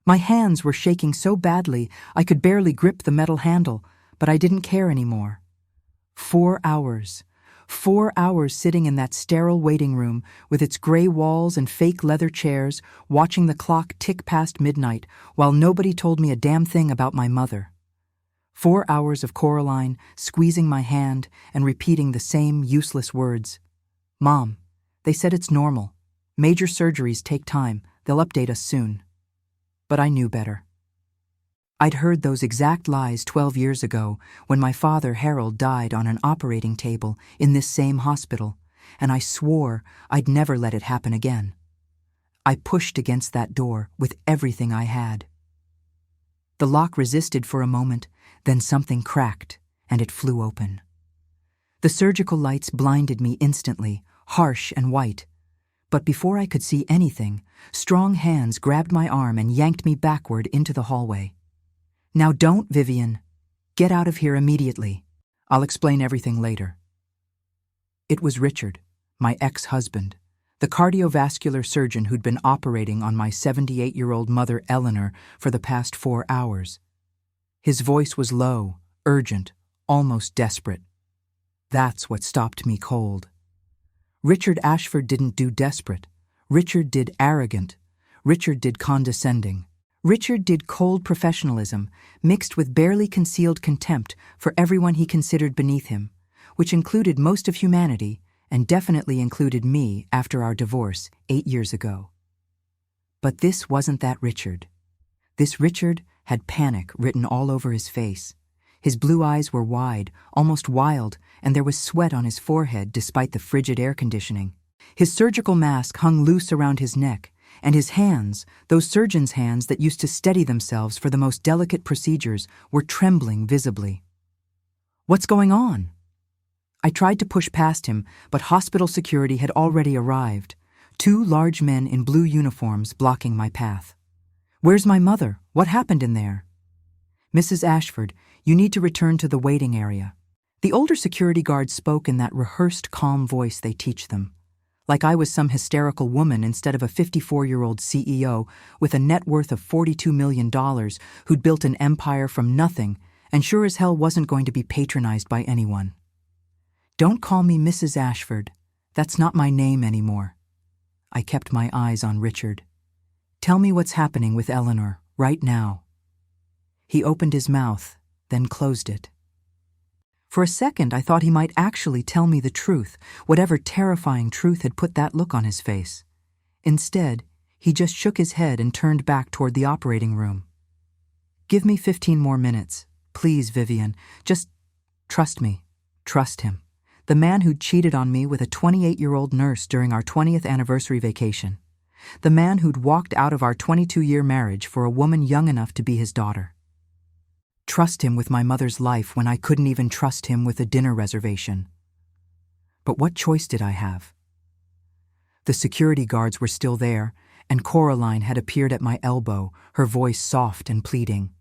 My hands were shaking so badly I could barely grip the metal handle, but I didn't care anymore. 4 hours. 4 hours sitting in that sterile waiting room with its gray walls and fake leather chairs, watching the clock tick past midnight while nobody told me a damn thing about my mother. 4 hours of Coraline squeezing my hand and repeating the same useless words. "Mom, they said it's normal. Major surgeries take time. They'll update us soon." But I knew better. I'd heard those exact lies 12 years ago when my father, Harold, died on an operating table in this same hospital, and I swore I'd never let it happen again. I pushed against that door with everything I had. The lock resisted for a moment, then something cracked, and it flew open. The surgical lights blinded me instantly, harsh and white. But before I could see anything, strong hands grabbed my arm and yanked me backward into the hallway. "Now don't, Vivian. Get out of here immediately. I'll explain everything later." It was Richard, my ex-husband, the cardiovascular surgeon who'd been operating on my 78-year-old mother, Eleanor, for the past 4 hours. His voice was low, urgent, almost desperate. That's what stopped me cold. Richard Ashford didn't do desperate. Richard did arrogant. Richard did condescending. Richard did cold professionalism, mixed with barely concealed contempt for everyone he considered beneath him, which included most of humanity and definitely included me after our divorce 8 years ago. But this wasn't that Richard. This Richard had panic written all over his face. His blue eyes were wide, almost wild, and there was sweat on his forehead despite the frigid air conditioning. His surgical mask hung loose around his neck, and his hands, those surgeons' hands that used to steady themselves for the most delicate procedures, were trembling visibly. "What's going on?" I tried to push past him, but hospital security had already arrived, 2 large men in blue uniforms blocking my path. "Where's my mother? What happened in there?" "Mrs. Ashford, you need to return to the waiting area." The older security guards spoke in that rehearsed, calm voice they teach them, like I was some hysterical woman instead of a 54-year-old CEO with a net worth of $42 million who'd built an empire from nothing and sure as hell wasn't going to be patronized by anyone. "Don't call me Mrs. Ashford. That's not my name anymore." I kept my eyes on Richard. "Tell me what's happening with Eleanor, right now." He opened his mouth, then closed it. For a second, I thought he might actually tell me the truth, whatever terrifying truth had put that look on his face. Instead, he just shook his head and turned back toward the operating room. "Give me 15 more minutes. Please, Vivian. Just trust me. Trust him. The man who'd cheated on me with a 28-year-old nurse during our 20th anniversary vacation. The man who'd walked out of our 22-year marriage for a woman young enough to be his daughter. Trust him with my mother's life when I couldn't even trust him with a dinner reservation. But what choice did I have? The security guards were still there, and Coraline had appeared at my elbow, her voice soft and pleading.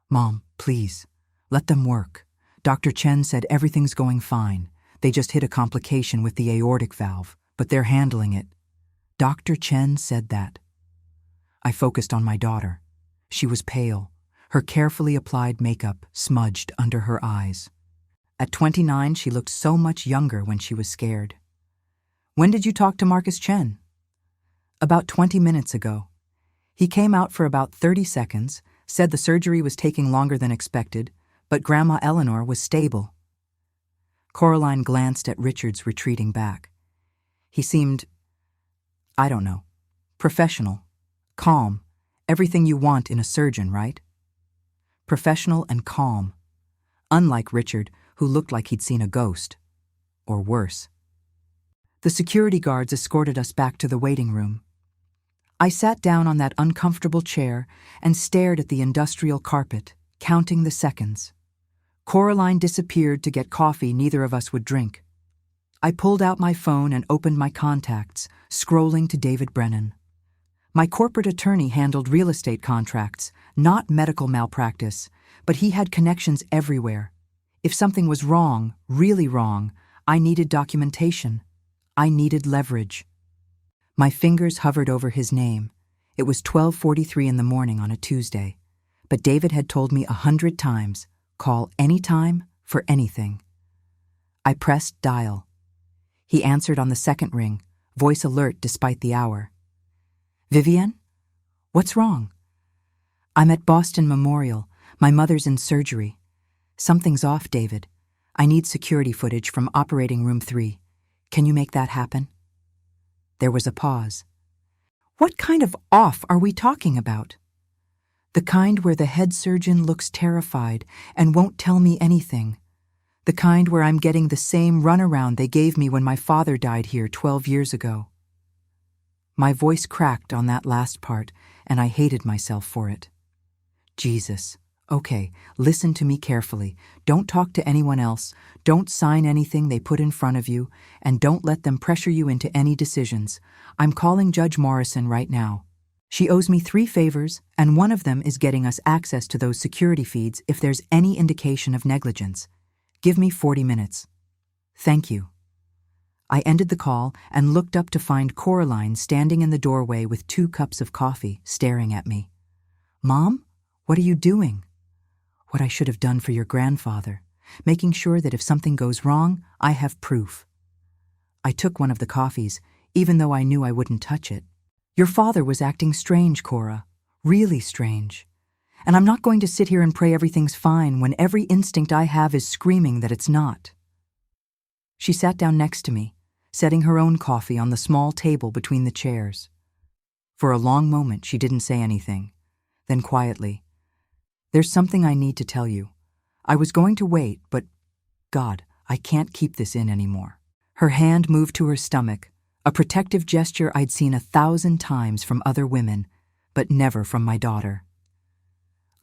"Mom, please, let them work. Dr. Chen said everything's going fine. They just hit a complication with the aortic valve, but they're handling it." Dr. Chen said that. I focused on my daughter. She was pale, her carefully applied makeup smudged under her eyes. At 29, she looked so much younger when she was scared. "When did you talk to Marcus Chen?" "About 20 minutes ago. He came out for about 30 seconds, said the surgery was taking longer than expected, but Grandma Eleanor was stable." Coraline glanced at Richard's retreating back. He seemed, I don't know, professional, calm, everything you want in a surgeon, right? Professional and calm. Unlike Richard, who looked like he'd seen a ghost. Or worse. The security guards escorted us back to the waiting room. I sat down on that uncomfortable chair and stared at the industrial carpet, counting the seconds. Coraline disappeared to get coffee neither of us would drink. I pulled out my phone and opened my contacts, scrolling to David Brennan. My corporate attorney handled real estate contracts, not medical malpractice, but he had connections everywhere. If something was wrong, really wrong, I needed documentation. I needed leverage. My fingers hovered over his name. It was 12:43 in the morning on a Tuesday, but David had told me 100 times, call anytime for anything. I pressed dial. He answered on the second ring, voice alert despite the hour. Vivienne? What's wrong? I'm at Boston Memorial. My mother's in surgery. Something's off, David. I need security footage from operating room 3. Can you make that happen? There was a pause. What kind of off are we talking about? The kind where the head surgeon looks terrified and won't tell me anything. The kind where I'm getting the same runaround they gave me when my father died here 12 years ago. My voice cracked on that last part, and I hated myself for it. Jesus. Okay, listen to me carefully. Don't talk to anyone else. Don't sign anything they put in front of you, and don't let them pressure you into any decisions. I'm calling Judge Morrison right now. She owes me 3 favors, and one of them is getting us access to those security feeds if there's any indication of negligence. Give me 40 minutes. Thank you. I ended the call and looked up to find Coraline standing in the doorway with 2 cups of coffee, staring at me. Mom, what are you doing? What I should have done for your grandfather, making sure that if something goes wrong, I have proof. I took one of the coffees, even though I knew I wouldn't touch it. Your father was acting strange, Cora, really strange. And I'm not going to sit here and pray everything's fine when every instinct I have is screaming that it's not. She sat down next to me, setting her own coffee on the small table between the chairs. For a long moment, she didn't say anything. Then quietly, there's something I need to tell you. I was going to wait, but God, I can't keep this in anymore. Her hand moved to her stomach, a protective gesture I'd seen 1,000 times from other women, but never from my daughter.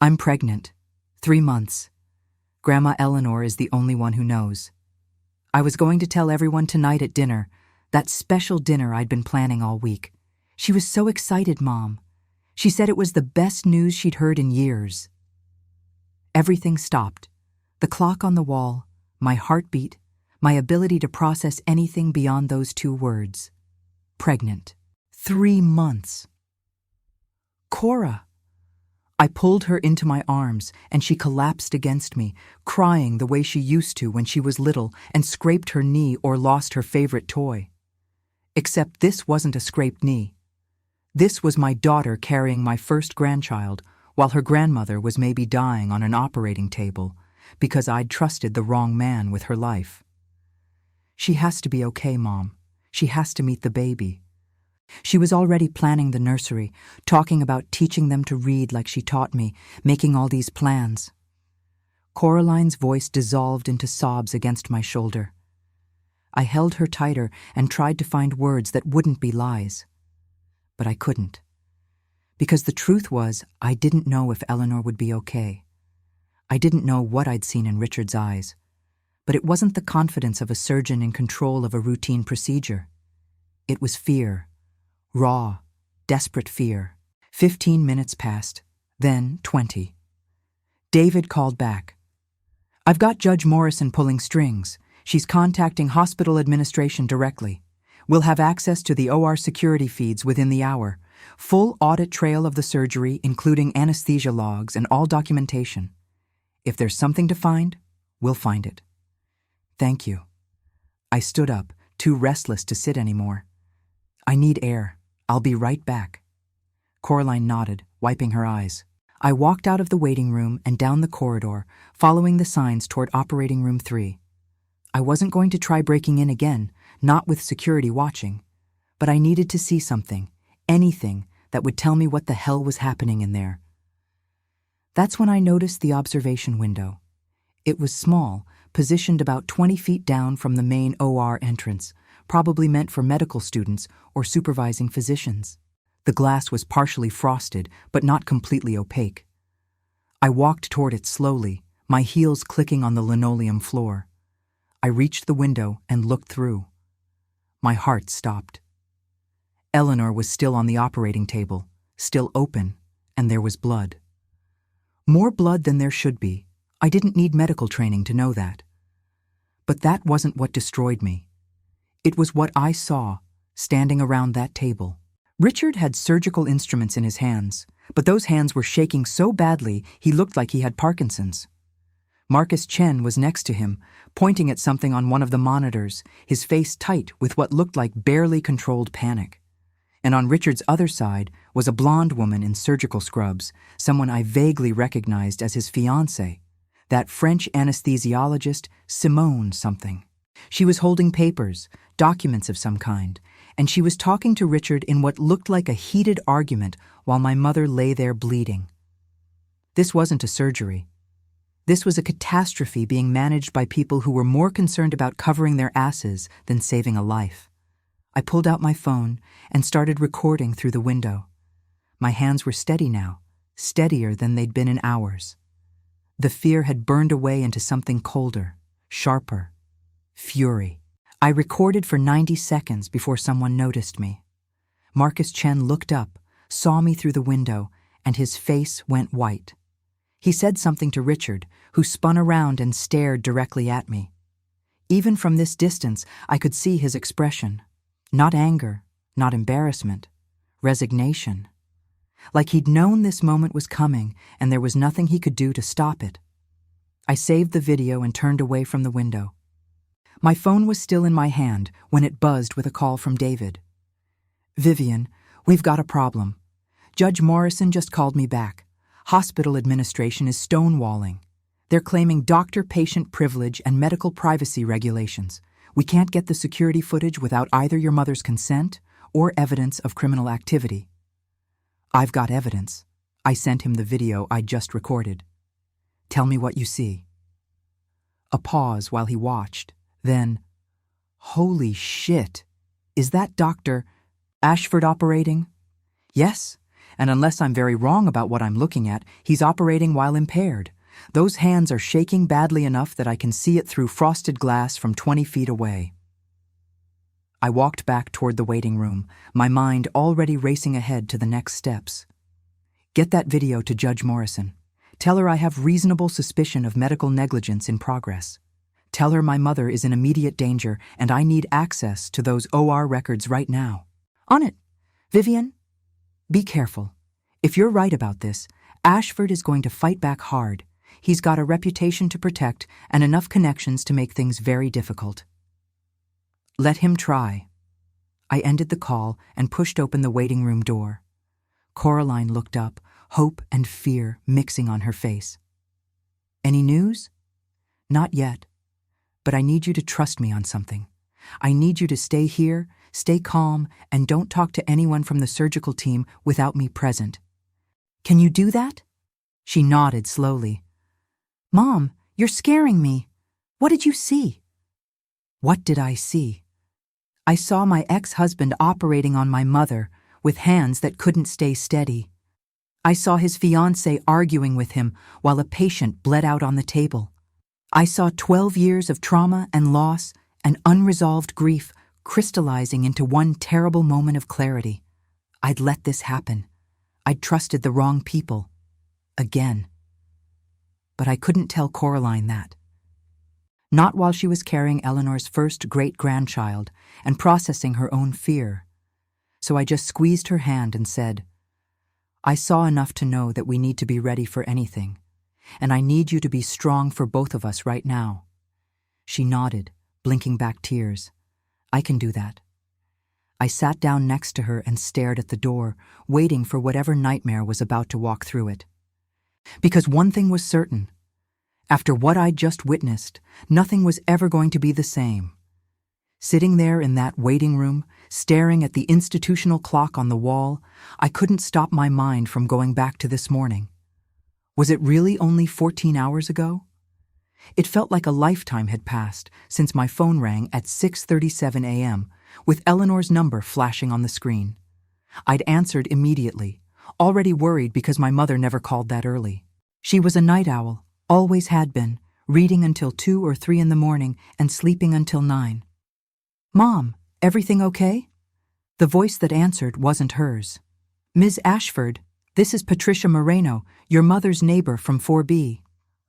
I'm pregnant. 3 months. Grandma Eleanor is the only one who knows. I was going to tell everyone tonight at dinner, that special dinner I'd been planning all week. She was so excited, Mom. She said it was the best news she'd heard in years. Everything stopped. The clock on the wall, my heartbeat, my ability to process anything beyond those 2 words. Pregnant. 3 months. Cora. I pulled her into my arms, and she collapsed against me, crying the way she used to when she was little and scraped her knee or lost her favorite toy. Except this wasn't a scraped knee. This was my daughter carrying my first grandchild, while her grandmother was maybe dying on an operating table because I'd trusted the wrong man with her life. She has to be okay, Mom. She has to meet the baby. She was already planning the nursery, talking about teaching them to read like she taught me, making all these plans. Coraline's voice dissolved into sobs against my shoulder. I held her tighter and tried to find words that wouldn't be lies. But I couldn't. Because the truth was, I didn't know if Eleanor would be okay. I didn't know what I'd seen in Richard's eyes. But it wasn't the confidence of a surgeon in control of a routine procedure. It was fear. Raw, desperate fear. 15 minutes passed, then 20. David called back. I've got Judge Morrison pulling strings. She's contacting hospital administration directly. We'll have access to the OR security feeds within the hour. Full audit trail of the surgery, including anesthesia logs and all documentation. If there's something to find, we'll find it. Thank you. I stood up, too restless to sit anymore. I need air. I'll be right back. Coraline nodded, wiping her eyes. I walked out of the waiting room and down the corridor, following the signs toward operating room 3. I wasn't going to try breaking in again, not with security watching. But I needed to see something, anything that would tell me what the hell was happening in there. That's when I noticed the observation window. It was small, positioned about 20 feet down from the main OR entrance, probably meant for medical students or supervising physicians. The glass was partially frosted, but not completely opaque. I walked toward it slowly, my heels clicking on the linoleum floor. I reached the window and looked through. My heart stopped. Eleanor was still on the operating table, still open, and there was blood. More blood than there should be. I didn't need medical training to know that. But that wasn't what destroyed me. It was what I saw, standing around that table. Richard had surgical instruments in his hands, but those hands were shaking so badly he looked like he had Parkinson's. Marcus Chen was next to him, pointing at something on one of the monitors, his face tight with what looked like barely controlled panic. And on Richard's other side was a blonde woman in surgical scrubs, someone I vaguely recognized as his fiancée, that French anesthesiologist Simone something. She was holding papers, documents of some kind, and she was talking to Richard in what looked like a heated argument while my mother lay there bleeding. This wasn't a surgery. This was a catastrophe being managed by people who were more concerned about covering their asses than saving a life. I pulled out my phone and started recording through the window. My hands were steady now, steadier than they'd been in hours. The fear had burned away into something colder, sharper. Fury. I recorded for 90 seconds before someone noticed me. Marcus Chen looked up, saw me through the window, and his face went white. He said something to Richard, who spun around and stared directly at me. Even from this distance, I could see his expression. Not anger, not embarrassment, resignation. Like he'd known this moment was coming and there was nothing he could do to stop it. I saved the video and turned away from the window. My phone was still in my hand when it buzzed with a call from David. "Vivian, we've got a problem. Judge Morrison just called me back. Hospital administration is stonewalling. They're claiming doctor-patient privilege and medical privacy regulations. We can't get the security footage without either your mother's consent or evidence of criminal activity." "I've got evidence." I sent him the video I'd just recorded. "Tell me what you see." A pause while he watched. Then, "Holy shit, is that Dr. Ashford operating?" "Yes, and unless I'm very wrong about what I'm looking at, he's operating while impaired. Those hands are shaking badly enough that I can see it through frosted glass from 20 feet away." I walked back toward the waiting room, my mind already racing ahead to the next steps. "Get that video to Judge Morrison. Tell her I have reasonable suspicion of medical negligence in progress. Tell her my mother is in immediate danger and I need access to those OR records right now." "On it. Vivian, be careful. If you're right about this, Ashford is going to fight back hard. He's got a reputation to protect and enough connections to make things very difficult." "Let him try." I ended the call and pushed open the waiting room door. Coraline looked up, hope and fear mixing on her face. "Any news?" "Not yet. But I need you to trust me on something. I need you to stay here, stay calm, and don't talk to anyone from the surgical team without me present." "Can you do that?" She nodded slowly. "Mom, you're scaring me. What did you see?" What did I see? I saw my ex-husband operating on my mother with hands that couldn't stay steady. I saw his fiancée arguing with him while a patient bled out on the table. I saw 12 years of trauma and loss and unresolved grief crystallizing into one terrible moment of clarity. I'd let this happen. I'd trusted the wrong people. Again. But I couldn't tell Coraline that. Not while she was carrying Eleanor's first great-grandchild and processing her own fear. So I just squeezed her hand and said, "I saw enough to know that we need to be ready for anything, and I need you to be strong for both of us right now." She nodded, blinking back tears. "I can do that." I sat down next to her and stared at the door, waiting for whatever nightmare was about to walk through it. Because one thing was certain. After what I'd just witnessed, nothing was ever going to be the same. Sitting there in that waiting room, staring at the institutional clock on the wall, I couldn't stop my mind from going back to this morning. Was it really only 14 hours ago? It felt like a lifetime had passed since my phone rang at 6:37 a.m., with Eleanor's number flashing on the screen. I'd answered immediately, already worried because my mother never called that early. She was a night owl, always had been, reading until 2 or 3 in the morning and sleeping until 9. "Mom, everything okay?" The voice that answered wasn't hers. "Ms. Ashford, this is Patricia Moreno, your mother's neighbor from 4B.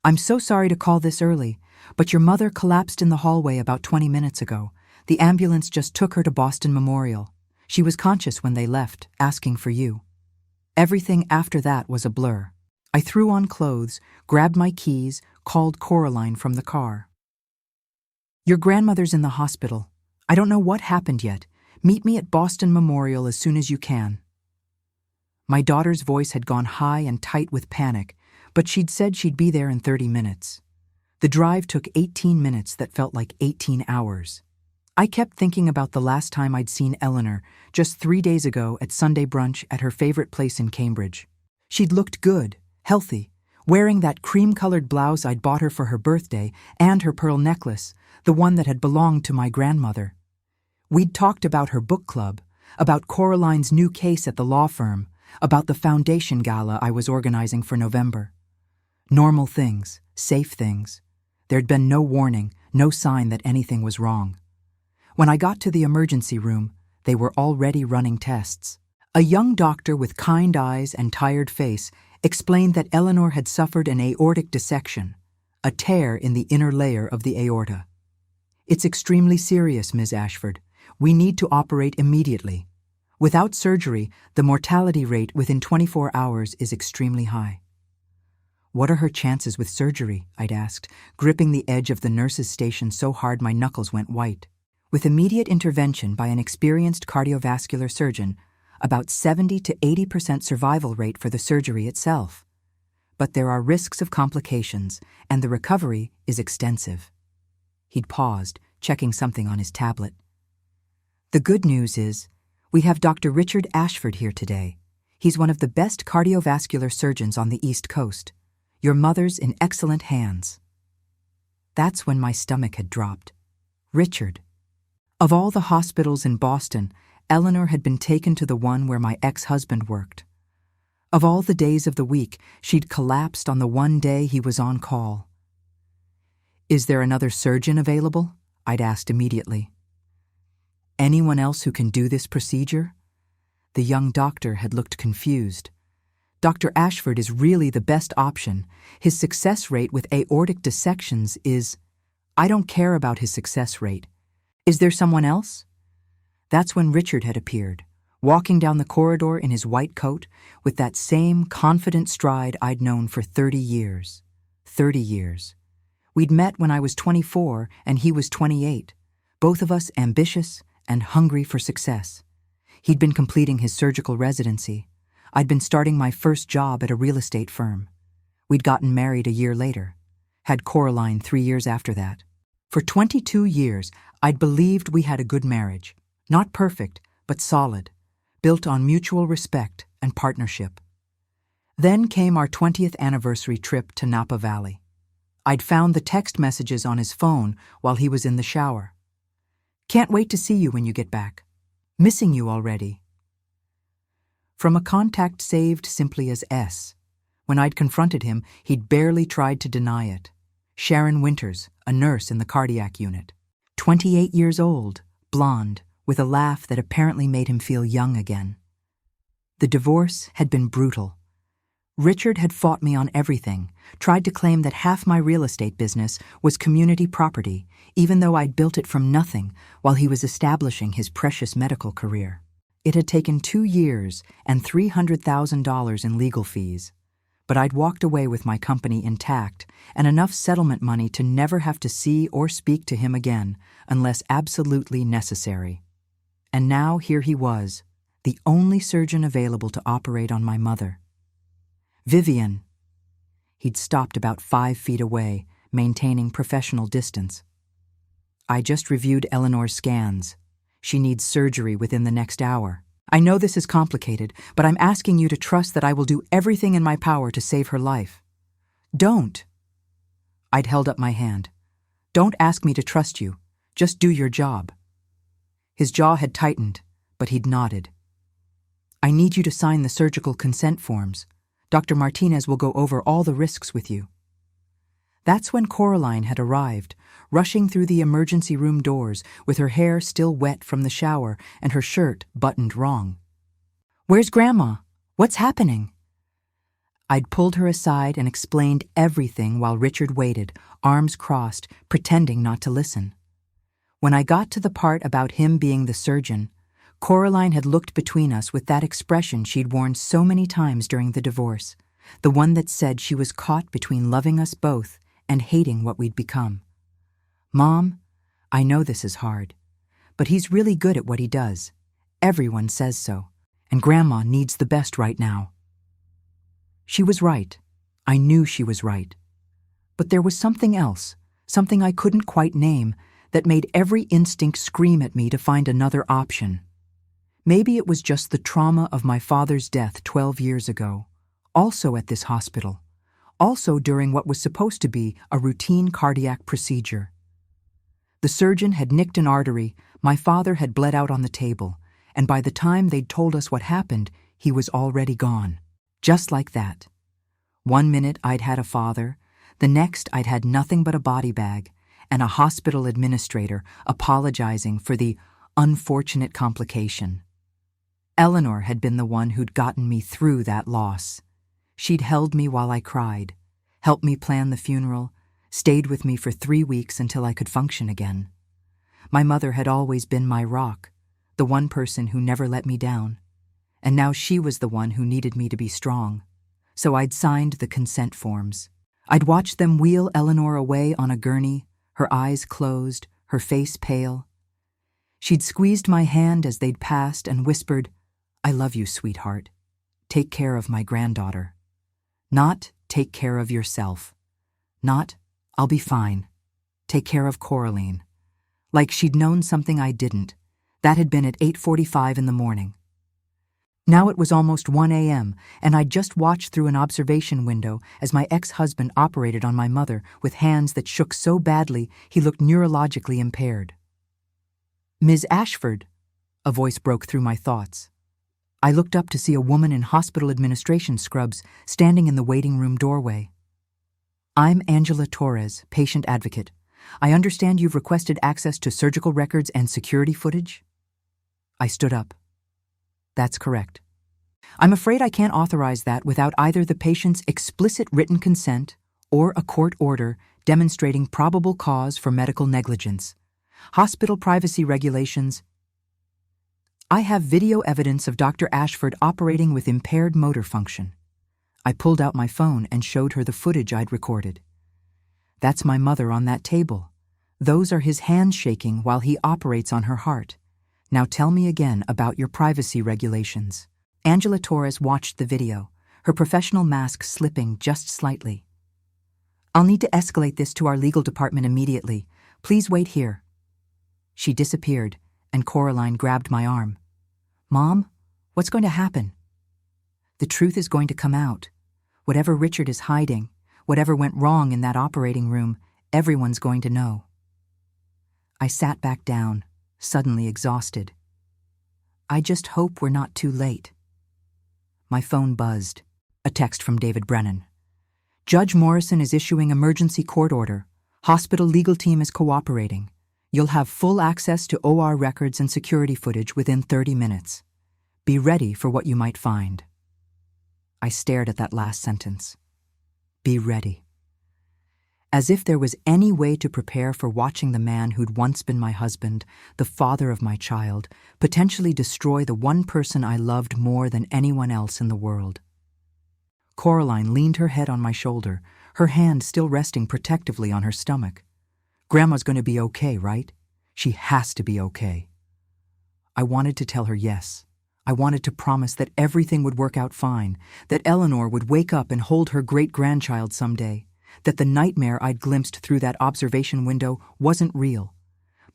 I'm so sorry to call this early, but your mother collapsed in the hallway about 20 minutes ago. The ambulance just took her to Boston Memorial. She was conscious when they left, asking for you. Everything after that was a blur. I threw on clothes, grabbed my keys, called Coraline from the car. Your grandmother's in the hospital. I don't know what happened yet. Meet me at Boston Memorial as soon as you can. My daughter's voice had gone high and tight with panic, but she'd said she'd be there in 30 minutes. The drive took 18 minutes that felt like 18 hours. I kept thinking about the last time I'd seen Eleanor, just 3 days ago at Sunday brunch at her favorite place in Cambridge. She'd looked good, healthy, wearing that cream-colored blouse I'd bought her for her birthday and her pearl necklace, the one that had belonged to my grandmother. We'd talked about her book club, about Coraline's new case at the law firm, about the foundation gala I was organizing for November. Normal things, safe things. There'd been no warning, no sign that anything was wrong. When I got to the emergency room, they were already running tests. A young doctor with kind eyes and tired face explained that Eleanor had suffered an aortic dissection, a tear in the inner layer of the aorta. It's extremely serious, Ms. Ashford. We need to operate immediately. Without surgery, the mortality rate within 24 hours is extremely high. What are her chances with surgery? I'd asked, gripping the edge of the nurse's station so hard my knuckles went white. With immediate intervention by an experienced cardiovascular surgeon, about 70 to 80% survival rate for the surgery itself. But there are risks of complications, and the recovery is extensive. He'd paused, checking something on his tablet. The good news is, we have Dr. Richard Ashford here today. He's one of the best cardiovascular surgeons on the East Coast. Your mother's in excellent hands. That's when my stomach had dropped. Richard. Of all the hospitals in Boston, Eleanor had been taken to the one where my ex-husband worked. Of all the days of the week, she'd collapsed on the one day he was on call. Is there another surgeon available? I'd asked immediately. Anyone else who can do this procedure? The young doctor had looked confused. Dr. Ashford is really the best option. His success rate with aortic dissections is... I don't care about his success rate. Is there someone else? That's when Richard had appeared, walking down the corridor in his white coat with that same confident stride I'd known for 30 years. 30 years. We'd met when I was 24 and he was 28, both of us ambitious and hungry for success. He'd been completing his surgical residency. I'd been starting my first job at a real estate firm. We'd gotten married a year later, had Coraline 3 years after that. For 22 years, I'd believed we had a good marriage. Not perfect, but solid, built on mutual respect and partnership. Then came our 20th anniversary trip to Napa Valley. I'd found the text messages on his phone while he was in the shower. Can't wait to see you when you get back. Missing you already. From a contact saved simply as S. When I'd confronted him, he'd barely tried to deny it. Sharon Winters, a nurse in the cardiac unit. 28 years old, blonde, with a laugh that apparently made him feel young again. The divorce had been brutal. Richard had fought me on everything, tried to claim that half my real estate business was community property, even though I'd built it from nothing while he was establishing his precious medical career. It had taken 2 years and $300,000 in legal fees, but I'd walked away with my company intact and enough settlement money to never have to see or speak to him again unless absolutely necessary. And now here he was, the only surgeon available to operate on my mother. Vivian. He'd stopped about 5 feet away, maintaining professional distance. I just reviewed Eleanor's scans. She needs surgery within the next hour. I know this is complicated, but I'm asking you to trust that I will do everything in my power to save her life. Don't. I'd held up my hand. Don't ask me to trust you. Just do your job. His jaw had tightened, but he'd nodded. I need you to sign the surgical consent forms. Dr. Martinez will go over all the risks with you. That's when Coraline had arrived, rushing through the emergency room doors with her hair still wet from the shower and her shirt buttoned wrong. Where's Grandma? What's happening? I'd pulled her aside and explained everything while Richard waited, arms crossed, pretending not to listen. When I got to the part about him being the surgeon, Coraline had looked between us with that expression she'd worn so many times during the divorce, the one that said she was caught between loving us both and hating what we'd become. "Mom, I know this is hard, but he's really good at what he does. Everyone says so, and Grandma needs the best right now." She was right. I knew she was right. But there was something else, something I couldn't quite name, that made every instinct scream at me to find another option. Maybe it was just the trauma of my father's death 12 years ago, also at this hospital, also during what was supposed to be a routine cardiac procedure. The surgeon had nicked an artery, my father had bled out on the table, and by the time they'd told us what happened, he was already gone. Just like that. 1 minute I'd had a father, the next I'd had nothing but a body bag, and a hospital administrator apologizing for the unfortunate complication. Eleanor had been the one who'd gotten me through that loss. She'd held me while I cried, helped me plan the funeral, stayed with me for 3 weeks until I could function again. My mother had always been my rock, the one person who never let me down, and now she was the one who needed me to be strong. So I'd signed the consent forms. I'd watched them wheel Eleanor away on a gurney, her eyes closed, her face pale. She'd squeezed my hand as they'd passed and whispered, "I love you, sweetheart. Take care of my granddaughter. Not take care of yourself. Not, I'll be fine. Take care of Coraline." Like she'd known something I didn't. That had been at 8:45 in the morning. Now it was almost 1 a.m., and I'd just watched through an observation window as my ex-husband operated on my mother with hands that shook so badly he looked neurologically impaired. "Ms. Ashford," a voice broke through my thoughts. I looked up to see a woman in hospital administration scrubs standing in the waiting room doorway. "I'm Angela Torres, patient advocate. I understand you've requested access to surgical records and security footage?" I stood up. "That's correct. I'm afraid I can't authorize that without either the patient's explicit written consent or a court order demonstrating probable cause for medical negligence. Hospital privacy regulations." "I have video evidence of Dr. Ashford operating with impaired motor function." I pulled out my phone and showed her the footage I'd recorded. "That's my mother on that table. Those are his hands shaking while he operates on her heart. Now tell me again about your privacy regulations." Angela Torres watched the video, her professional mask slipping just slightly. "I'll need to escalate this to our legal department immediately. Please wait here." She disappeared, and Coraline grabbed my arm. "Mom, what's going to happen?" "The truth is going to come out. Whatever Richard is hiding, whatever went wrong in that operating room, everyone's going to know." I sat back down, suddenly exhausted. "I just hope we're not too late." My phone buzzed. A text from David Brennan. "Judge Morrison is issuing emergency court order. Hospital legal team is cooperating. You'll have full access to OR records and security footage within 30 minutes. Be ready for what you might find." I stared at that last sentence. Be ready. As if there was any way to prepare for watching the man who'd once been my husband, the father of my child, potentially destroy the one person I loved more than anyone else in the world. Coraline leaned her head on my shoulder, her hand still resting protectively on her stomach. "Grandma's going to be okay, right? She has to be okay." I wanted to tell her yes. I wanted to promise that everything would work out fine, that Eleanor would wake up and hold her great-grandchild someday, that the nightmare I'd glimpsed through that observation window wasn't real.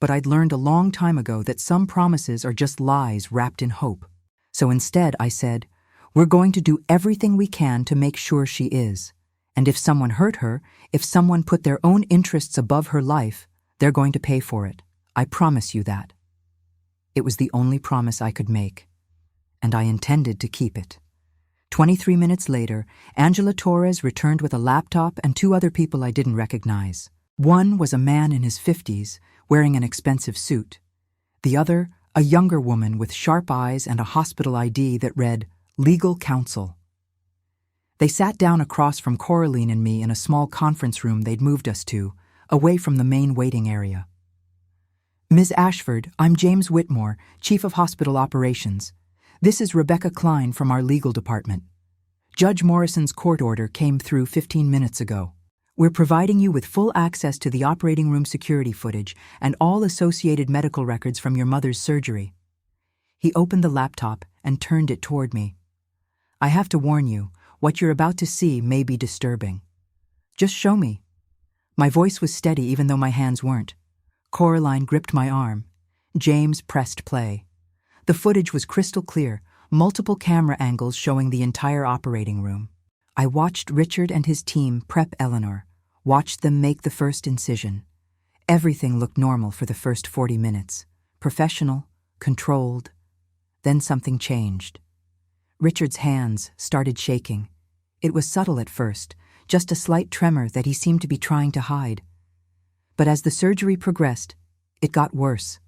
But I'd learned a long time ago that some promises are just lies wrapped in hope. So instead I said, "We're going to do everything we can to make sure she is. And if someone hurt her, if someone put their own interests above her life, they're going to pay for it. I promise you that." It was the only promise I could make, and I intended to keep it. 23 minutes later, Angela Torres returned with a laptop and 2 other people I didn't recognize. One was a man in his 50s, wearing an expensive suit. The other, a younger woman with sharp eyes and a hospital ID that read, "Legal Counsel." They sat down across from Coraline and me in a small conference room they'd moved us to, away from the main waiting area. Ms. Ashford, I'm James Whitmore, Chief of Hospital Operations. This is Rebecca Klein from our legal department. Judge Morrison's court order came through 15 minutes ago. We're providing you with full access to the operating room security footage and all associated medical records from your mother's surgery. He opened the laptop and turned it toward me. I have to warn you, what you're about to see may be disturbing. Just show me. My voice was steady even though my hands weren't. Coraline gripped my arm. James pressed play. The footage was crystal clear, multiple camera angles showing the entire operating room. I watched Richard and his team prep Eleanor, watched them make the first incision. Everything looked normal for the first 40 minutes. Professional, controlled. Then something changed. Richard's hands started shaking. It was subtle at first, just a slight tremor that he seemed to be trying to hide. But as the surgery progressed, it got worse.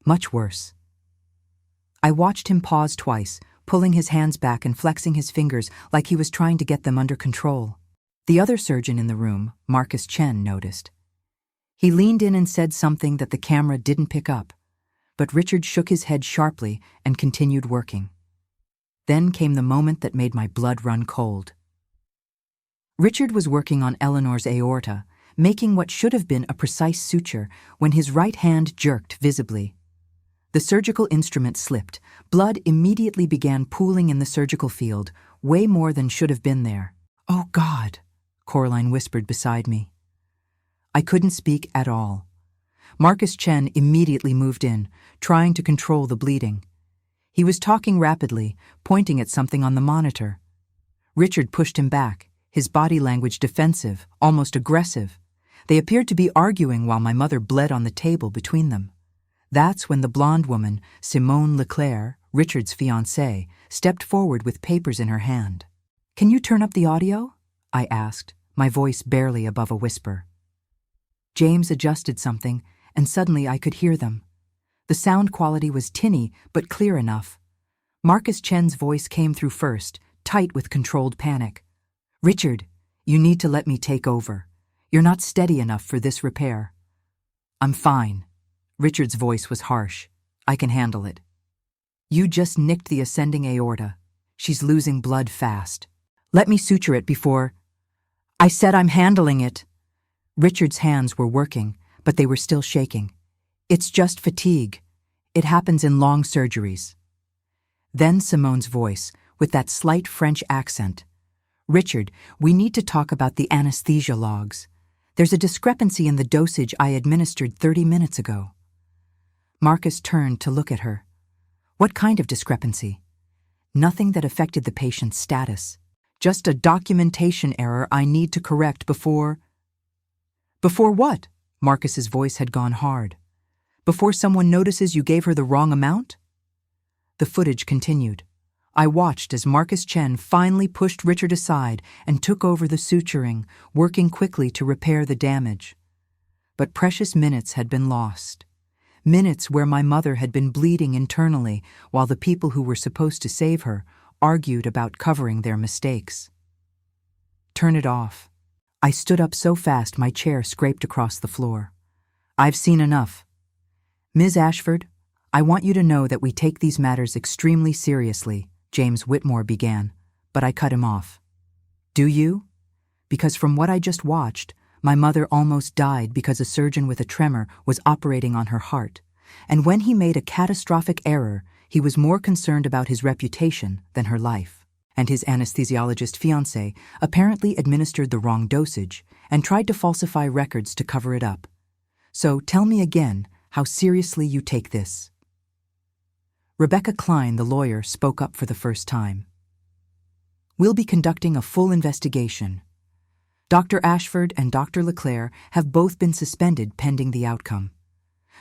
Much worse. I watched him pause twice, pulling his hands back and flexing his fingers like he was trying to get them under control. The other surgeon in the room, Marcus Chen, noticed. He leaned in and said something that the camera didn't pick up, but Richard shook his head sharply and continued working. Then came the moment that made my blood run cold. Richard was working on Eleanor's aorta, making what should have been a precise suture when his right hand jerked visibly. The surgical instrument slipped. Blood immediately began pooling in the surgical field, way more than should have been there. "Oh, God," Coraline whispered beside me. I couldn't speak at all. Marcus Chen immediately moved in, trying to control the bleeding. He was talking rapidly, pointing at something on the monitor. Richard pushed him back, his body language defensive, almost aggressive. They appeared to be arguing while my mother bled on the table between them. That's when the blonde woman, Simone Leclerc, Richard's fiancée, stepped forward with papers in her hand. "Can you turn up the audio?" I asked, my voice barely above a whisper. James adjusted something, and suddenly I could hear them. The sound quality was tinny, but clear enough. Marcus Chen's voice came through first, tight with controlled panic. "Richard, you need to let me take over. You're not steady enough for this repair." "I'm fine." Richard's voice was harsh. "I can handle it." "You just nicked the ascending aorta. She's losing blood fast. Let me suture it before—" "I said I'm handling it." Richard's hands were working, but they were still shaking. "It's just fatigue. It happens in long surgeries." Then Simone's voice, with that slight French accent. "Richard, we need to talk about the anesthesia logs. There's a discrepancy in the dosage I administered 30 minutes ago." Marcus turned to look at her. "What kind of discrepancy?" "Nothing that affected the patient's status. Just a documentation error I need to correct before—" "Before what?" Marcus's voice had gone hard. "Before someone notices you gave her the wrong amount?" The footage continued. I watched as Marcus Chen finally pushed Richard aside and took over the suturing, working quickly to repair the damage. But precious minutes had been lost. Minutes where my mother had been bleeding internally while the people who were supposed to save her argued about covering their mistakes. "Turn it off." I stood up so fast my chair scraped across the floor. "I've seen enough. Ms. Ashford, I want you to know that we take these matters extremely seriously," James Whitmore began, but I cut him off. "Do you? Because from what I just watched, my mother almost died because a surgeon with a tremor was operating on her heart, and when he made a catastrophic error, he was more concerned about his reputation than her life. And his anesthesiologist fiancé apparently administered the wrong dosage and tried to falsify records to cover it up. So tell me again how seriously you take this." Rebecca Klein, the lawyer, spoke up for the first time. "We'll be conducting a full investigation. Dr. Ashford and Dr. Leclerc have both been suspended pending the outcome.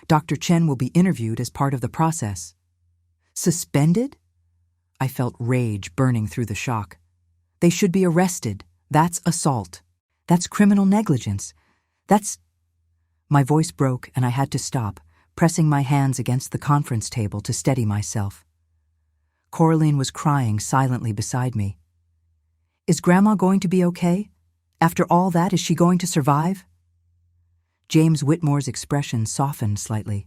Dr. Chen will be interviewed as part of the process." "Suspended?" I felt rage burning through the shock. "They should be arrested. That's assault. That's criminal negligence. That's—" My voice broke and I had to stop, pressing my hands against the conference table to steady myself. Coraline was crying silently beside me. "Is Grandma going to be okay? After all that, is she going to survive?" James Whitmore's expression softened slightly.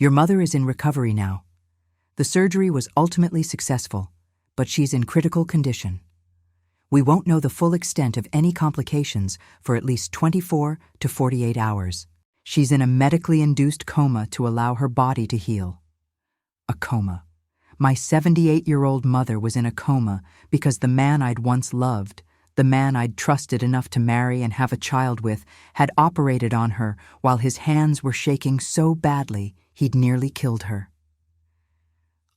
Your mother is in recovery now. The surgery was ultimately successful, but she's in critical condition. We won't know the full extent of any complications for at least 24 to 48 hours. She's in a medically induced coma to allow her body to heal. A coma. My 78-year-old mother was in a coma because the man I'd once loved, the man I'd trusted enough to marry and have a child with, had operated on her while his hands were shaking so badly he'd nearly killed her.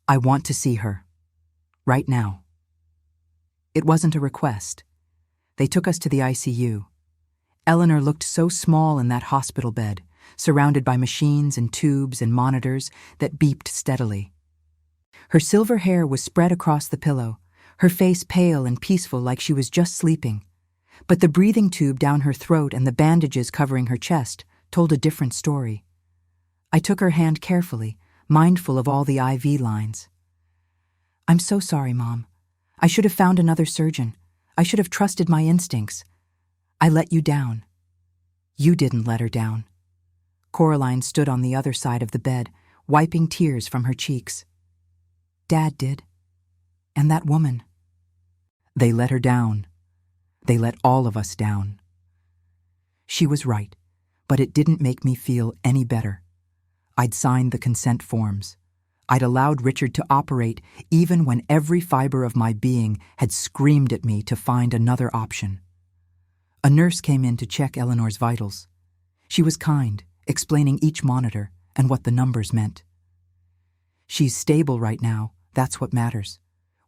I want to see her. Right now. It wasn't a request. They took us to the ICU. Eleanor looked so small in that hospital bed, surrounded by machines and tubes and monitors that beeped steadily. Her silver hair was spread across the pillow, her face pale and peaceful like she was just sleeping. But the breathing tube down her throat and the bandages covering her chest told a different story. I took her hand carefully, mindful of all the IV lines. I'm so sorry, Mom. I should have found another surgeon. I should have trusted my instincts. I let you down. You didn't let her down. Coraline stood on the other side of the bed, wiping tears from her cheeks. Dad did. And that woman. They let her down. They let all of us down. She was right, but it didn't make me feel any better. I'd signed the consent forms. I'd allowed Richard to operate even when every fiber of my being had screamed at me to find another option. A nurse came in to check Eleanor's vitals. She was kind, explaining each monitor and what the numbers meant. She's stable right now, that's what matters.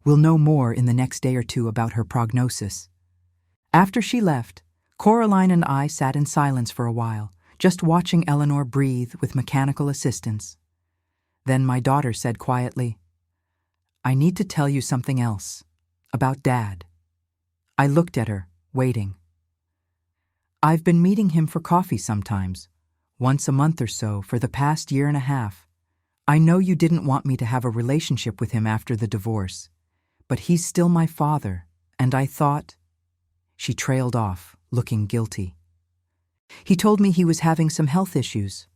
We'll know more in the next day or two about her prognosis. After she left, Coraline and I sat in silence for a while, just watching Eleanor breathe with mechanical assistance. Then my daughter said quietly, I need to tell you something else, about Dad. I looked at her, waiting. I've been meeting him for coffee sometimes, once a month or so for the past year and a half. I know you didn't want me to have a relationship with him after the divorce, but he's still my father, and I thought... She trailed off, looking guilty. He told me he was having some health issues.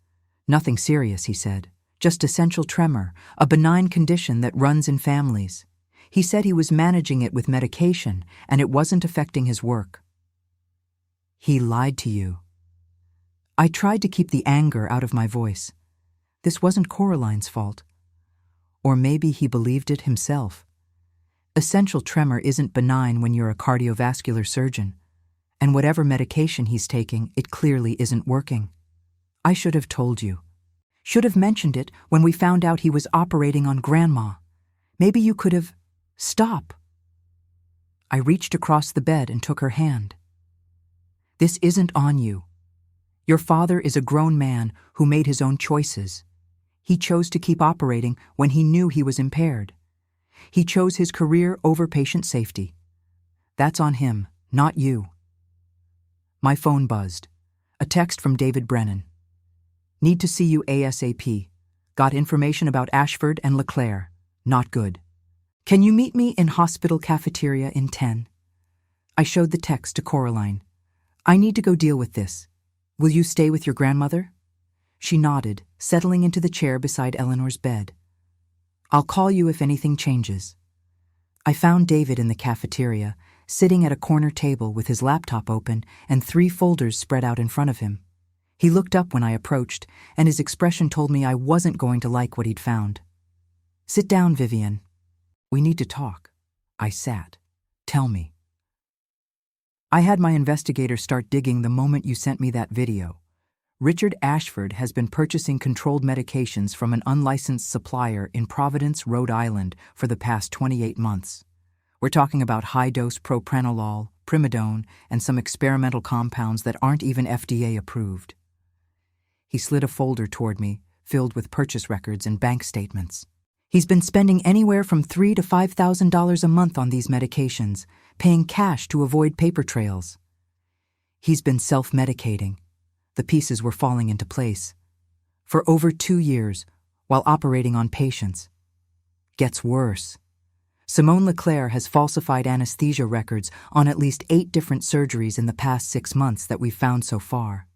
Nothing serious, he said. Just essential tremor, a benign condition that runs in families. He said he was managing it with medication, and it wasn't affecting his work. He lied to you. I tried to keep the anger out of my voice. This wasn't Coraline's fault. Or maybe he believed it himself. Essential tremor isn't benign when you're a cardiovascular surgeon, and whatever medication he's taking, it clearly isn't working. I should have told you. Should have mentioned it when we found out he was operating on Grandma. Maybe you could have... Stop. I reached across the bed and took her hand. This isn't on you. Your father is a grown man who made his own choices. He chose to keep operating when he knew he was impaired. He chose his career over patient safety. That's on him, not you. My phone buzzed. A text from David Brennan. Need to see you ASAP. Got information about Ashford and LeClaire. Not good. Can you meet me in hospital cafeteria in 10? I showed the text to Coraline. I need to go deal with this. Will you stay with your grandmother? She nodded, settling into the chair beside Eleanor's bed. I'll call you if anything changes. I found David in the cafeteria, sitting at a corner table with his laptop open and 3 folders spread out in front of him. He looked up when I approached, and his expression told me I wasn't going to like what he'd found. Sit down, Vivian. We need to talk. I sat. Tell me. I had my investigator start digging the moment you sent me that video. Richard Ashford has been purchasing controlled medications from an unlicensed supplier in Providence, Rhode Island for the past 28 months. We're talking about high-dose propranolol, primidone, and some experimental compounds that aren't even FDA approved. He slid a folder toward me, filled with purchase records and bank statements. He's been spending anywhere from $3,000 to $5,000 a month on these medications, paying cash to avoid paper trails. He's been self-medicating. The pieces were falling into place. For over 2 years, while operating on patients. Gets worse. Simone LeClaire has falsified anesthesia records on at least 8 different surgeries in the past 6 months that we've found so far.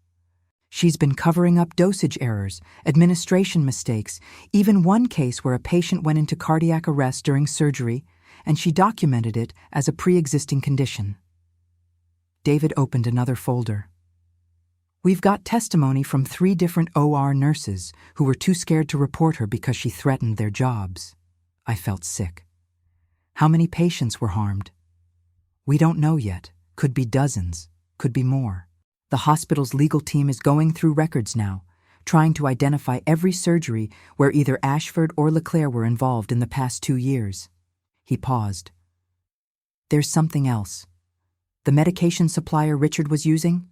She's been covering up dosage errors, administration mistakes, even one case where a patient went into cardiac arrest during surgery, and she documented it as a pre-existing condition. David opened another folder. We've got testimony from 3 different OR nurses who were too scared to report her because she threatened their jobs. I felt sick. How many patients were harmed? We don't know yet. Could be dozens, could be more. The hospital's legal team is going through records now, trying to identify every surgery where either Ashford or Leclerc were involved in the past 2 years. He paused. There's something else. The medication supplier Richard was using?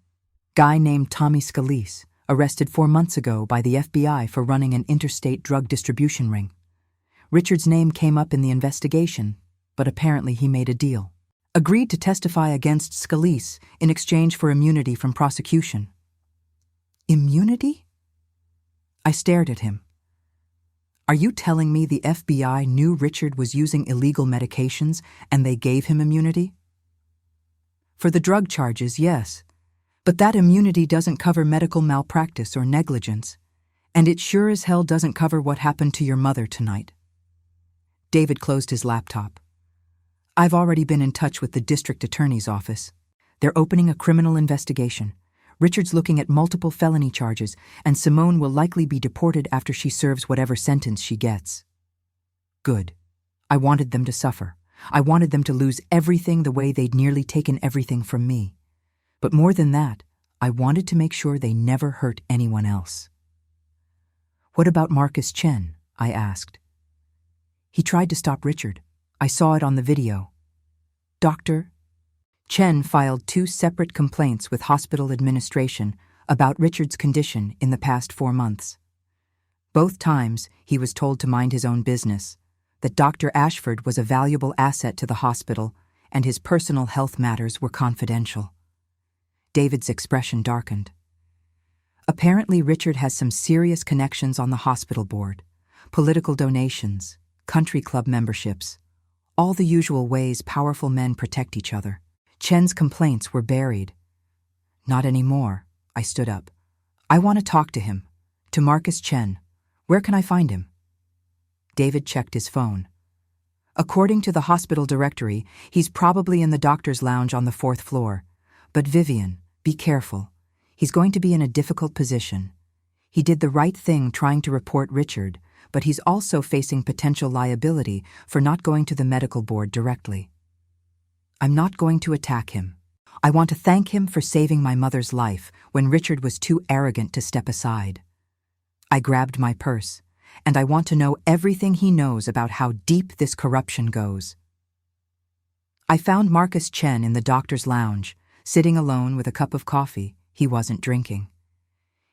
Guy named Tommy Scalise, arrested 4 months ago by the FBI for running an interstate drug distribution ring. Richard's name came up in the investigation, but apparently he made a deal. Agreed to testify against Scalise in exchange for immunity from prosecution. Immunity? I stared at him. Are you telling me the FBI knew Richard was using illegal medications and they gave him immunity? For the drug charges, yes. But that immunity doesn't cover medical malpractice or negligence, and it sure as hell doesn't cover what happened to your mother tonight. David closed his laptop. I've already been in touch with the district attorney's office. They're opening a criminal investigation. Richard's looking at multiple felony charges, and Simone will likely be deported after she serves whatever sentence she gets. Good. I wanted them to suffer. I wanted them to lose everything the way they'd nearly taken everything from me. But more than that, I wanted to make sure they never hurt anyone else. What about Marcus Chen? I asked. He tried to stop Richard. I saw it on the video. Doctor? Chen filed 2 separate complaints with hospital administration about Richard's condition in the past 4 months. Both times, he was told to mind his own business, that Dr. Ashford was a valuable asset to the hospital, and his personal health matters were confidential. David's expression darkened. Apparently, Richard has some serious connections on the hospital board, political donations, country club memberships, all the usual ways powerful men protect each other. Chen's complaints were buried. Not anymore. I stood up. I want to talk to him. To Marcus Chen. Where can I find him? David checked his phone. According to the hospital directory, he's probably in the doctor's lounge on the 4th floor. But Vivian, be careful. He's going to be in a difficult position. He did the right thing trying to report Richard, but he's also facing potential liability for not going to the medical board directly. I'm not going to attack him. I want to thank him for saving my mother's life when Richard was too arrogant to step aside. I grabbed my purse, and I want to know everything he knows about how deep this corruption goes. I found Marcus Chen in the doctor's lounge, sitting alone with a cup of coffee he wasn't drinking.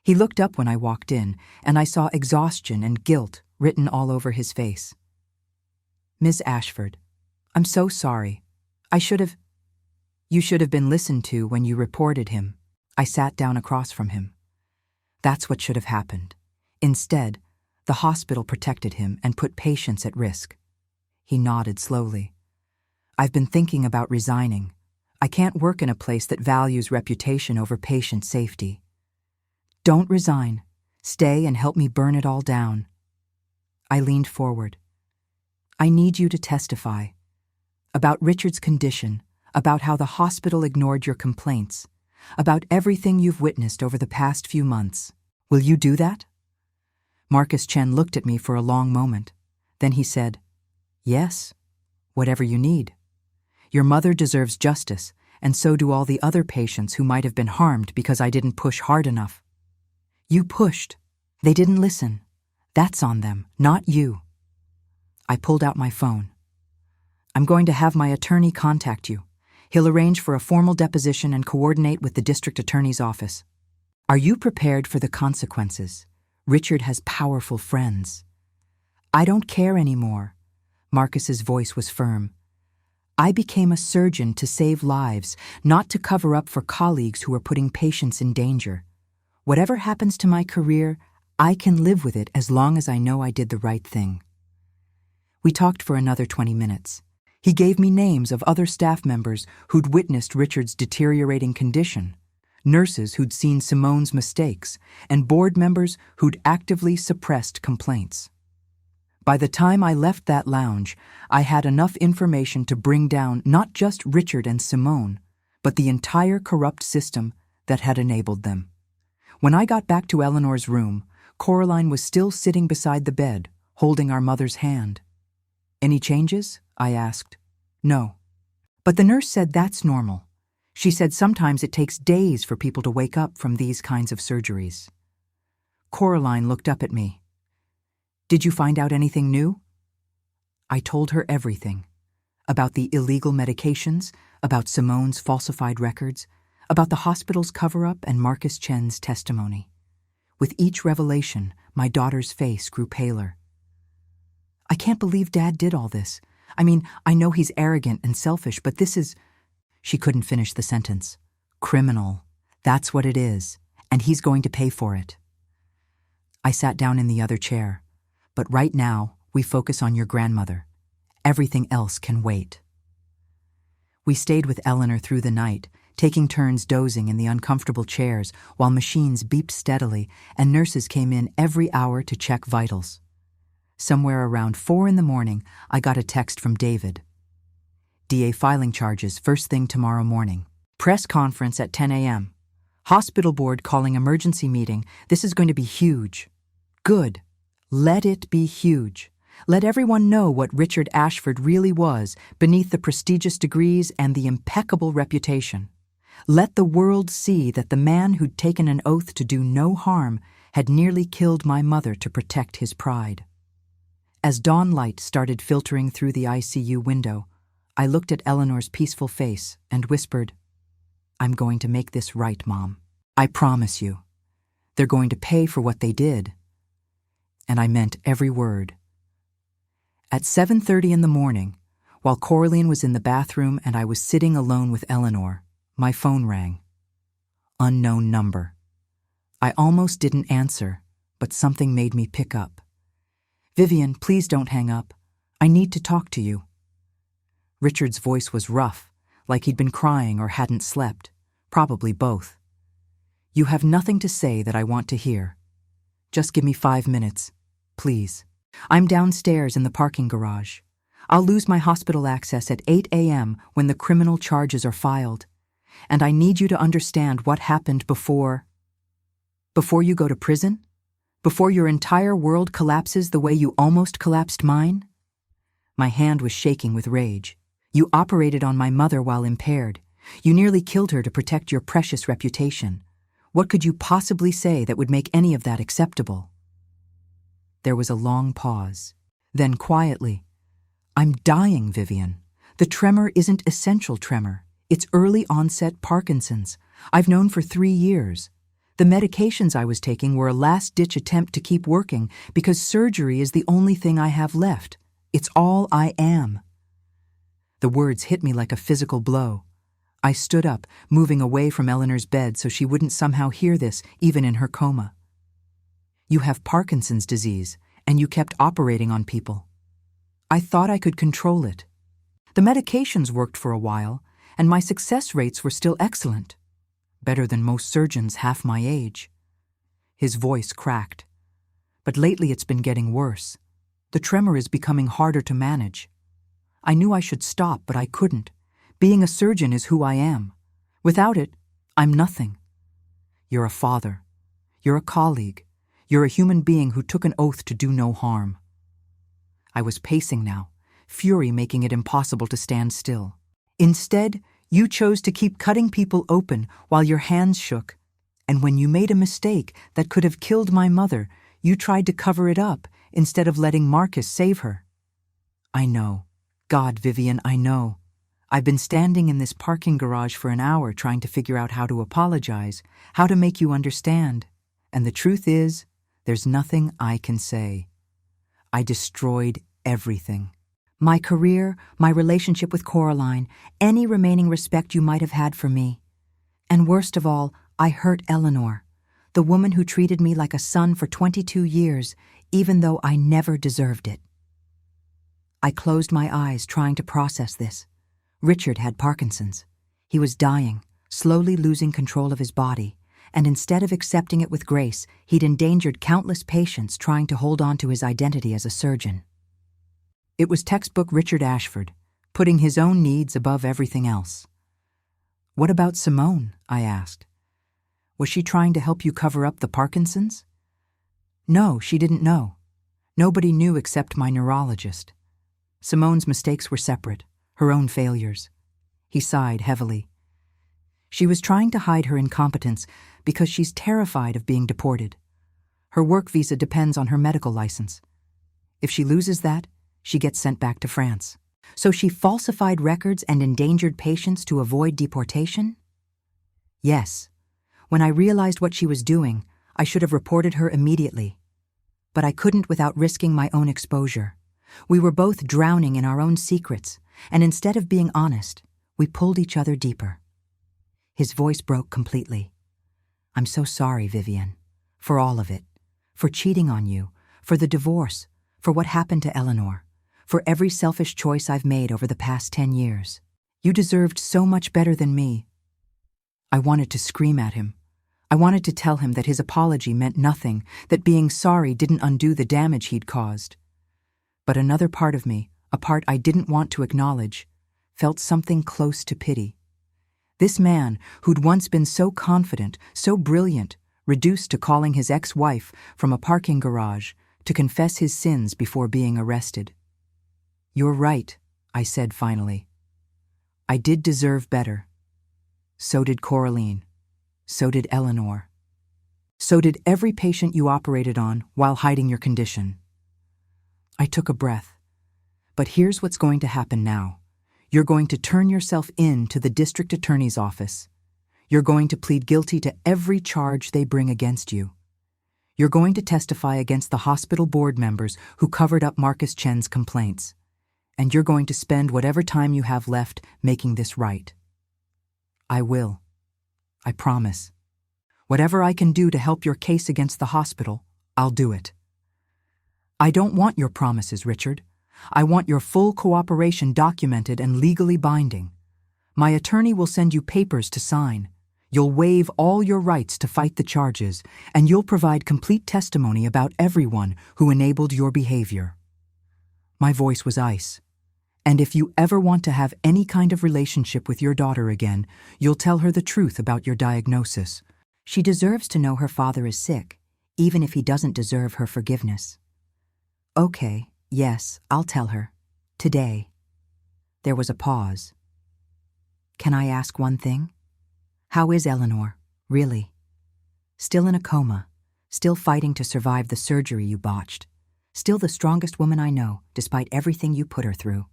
He looked up when I walked in, and I saw exhaustion and guilt written all over his face. Ms. Ashford, I'm so sorry. You should have been listened to when you reported him. I sat down across from him. That's what should have happened. Instead, the hospital protected him and put patients at risk. He nodded slowly. I've been thinking about resigning. I can't work in a place that values reputation over patient safety. Don't resign. Stay and help me burn it all down. I leaned forward. I need you to testify. About Richard's condition, about how the hospital ignored your complaints, about everything you've witnessed over the past few months. Will you do that? Marcus Chen looked at me for a long moment. Then he said, Yes, whatever you need. Your mother deserves justice, and so do all the other patients who might have been harmed because I didn't push hard enough. You pushed. They didn't listen. That's on them, not you. I pulled out my phone. I'm going to have my attorney contact you. He'll arrange for a formal deposition and coordinate with the district attorney's office. Are you prepared for the consequences? Richard has powerful friends. I don't care anymore. Marcus's voice was firm. I became a surgeon to save lives, not to cover up for colleagues who are putting patients in danger. Whatever happens to my career, I can live with it as long as I know I did the right thing. We talked for another 20 minutes. He gave me names of other staff members who'd witnessed Richard's deteriorating condition. nurses who'd seen Simone's mistakes, and board members who'd actively suppressed complaints. By the time I left that lounge, I had enough information to bring down not just Richard and Simone, but the entire corrupt system that had enabled them. When I got back to Eleanor's room, Coraline was still sitting beside the bed, holding our mother's hand. "Any changes?" I asked. "No." But the nurse said that's normal. She said sometimes it takes days for people to wake up from these kinds of surgeries. Coraline looked up at me. "Did you find out anything new?" I told her everything. About the illegal medications, about Simone's falsified records, about the hospital's cover-up and Marcus Chen's testimony. With each revelation, my daughter's face grew paler. "I can't believe Dad did all this. I mean, I know he's arrogant and selfish, but this is—" She couldn't finish the sentence. "Criminal. That's what it is, and he's going to pay for it." I sat down in the other chair. "But right now, we focus on your grandmother. Everything else can wait." We stayed with Eleanor through the night, taking turns dozing in the uncomfortable chairs while machines beeped steadily and nurses came in every hour to check vitals. Somewhere around 4 a.m, I got a text from David. "DA filing charges first thing tomorrow morning. Press conference at 10 a.m. Hospital board calling emergency meeting. This is going to be huge." Good. Let it be huge. Let everyone know what Richard Ashford really was beneath the prestigious degrees and the impeccable reputation. Let the world see that the man who'd taken an oath to do no harm had nearly killed my mother to protect his pride. As dawn light started filtering through the ICU window, I looked at Eleanor's peaceful face and whispered, "I'm going to make this right, Mom. I promise you. They're going to pay for what they did." And I meant every word. At 7:30 a.m, while Coraline was in the bathroom and I was sitting alone with Eleanor, my phone rang. Unknown number. I almost didn't answer, but something made me pick up. "Vivian, please don't hang up. I need to talk to you." Richard's voice was rough, like he'd been crying or hadn't slept, probably both. "You have nothing to say that I want to hear. Just give me 5 minutes, please. I'm downstairs in the parking garage. I'll lose my hospital access at 8 a.m. when the criminal charges are filed. And I need you to understand what happened before you go to prison? Before your entire world collapses the way you almost collapsed mine?" My hand was shaking with rage. "You operated on my mother while impaired. You nearly killed her to protect your precious reputation. What could you possibly say that would make any of that acceptable?" There was a long pause. Then quietly, "I'm dying, Vivian. The tremor isn't essential tremor. It's early onset Parkinson's. I've known for 3 years. The medications I was taking were a last-ditch attempt to keep working because surgery is the only thing I have left. It's all I am." The words hit me like a physical blow. I stood up, moving away from Eleanor's bed so she wouldn't somehow hear this, even in her coma. "You have Parkinson's disease, and you kept operating on people. I thought I could control it. The medications worked for a while, and my success rates were still excellent. Better than most surgeons half my age." His voice cracked. "But lately it's been getting worse. The tremor is becoming harder to manage. I knew I should stop, but I couldn't. Being a surgeon is who I am. Without it, I'm nothing. You're a father. You're a colleague. You're a human being who took an oath to do no harm." I was pacing now, fury making it impossible to stand still. "Instead, you chose to keep cutting people open while your hands shook. And when you made a mistake that could have killed my mother, you tried to cover it up instead of letting Marcus save her." "I know. God, Vivian, I know. I've been standing in this parking garage for an hour trying to figure out how to apologize, how to make you understand. And the truth is, there's nothing I can say. I destroyed everything. My career, my relationship with Coraline, any remaining respect you might have had for me. And worst of all, I hurt Eleanor, the woman who treated me like a son for 22 years, even though I never deserved it." I closed my eyes, trying to process this. Richard had Parkinson's. He was dying, slowly losing control of his body, and instead of accepting it with grace, he'd endangered countless patients trying to hold on to his identity as a surgeon. It was textbook Richard Ashford, putting his own needs above everything else. "What about Simone?" I asked. "Was she trying to help you cover up the Parkinson's?" "No, she didn't know. Nobody knew except my neurologist. Simone's mistakes were separate, her own failures." He sighed heavily. "She was trying to hide her incompetence because she's terrified of being deported. Her work visa depends on her medical license. If she loses that, she gets sent back to France. So she falsified records and endangered patients to avoid deportation?" "Yes. When I realized what she was doing, I should have reported her immediately. But I couldn't without risking my own exposure. We were both drowning in our own secrets, and instead of being honest, we pulled each other deeper." His voice broke completely. "I'm so sorry, Vivian. For all of it. For cheating on you. For the divorce. For what happened to Eleanor. For every selfish choice I've made over the past 10 years. You deserved so much better than me." I wanted to scream at him. I wanted to tell him that his apology meant nothing, that being sorry didn't undo the damage he'd caused. But another part of me, a part I didn't want to acknowledge, felt something close to pity. This man, who'd once been so confident, so brilliant, reduced to calling his ex-wife from a parking garage to confess his sins before being arrested. "You're right," I said finally. "I did deserve better. So did Coraline. So did Eleanor. So did every patient you operated on while hiding your condition." I took a breath. "But here's what's going to happen now. You're going to turn yourself in to the district attorney's office. You're going to plead guilty to every charge they bring against you. You're going to testify against the hospital board members who covered up Marcus Chen's complaints. And you're going to spend whatever time you have left making this right." "I will. I promise. Whatever I can do to help your case against the hospital, I'll do it." "I don't want your promises, Richard. I want your full cooperation documented and legally binding. My attorney will send you papers to sign. You'll waive all your rights to fight the charges, and you'll provide complete testimony about everyone who enabled your behavior." My voice was ice. "And if you ever want to have any kind of relationship with your daughter again, you'll tell her the truth about your diagnosis. She deserves to know her father is sick, even if he doesn't deserve her forgiveness." "Okay, yes, I'll tell her. Today." There was a pause. "Can I ask one thing? How is Eleanor, really? Still in a coma, still fighting to survive the surgery you botched, still the strongest woman I know, despite everything you put her through."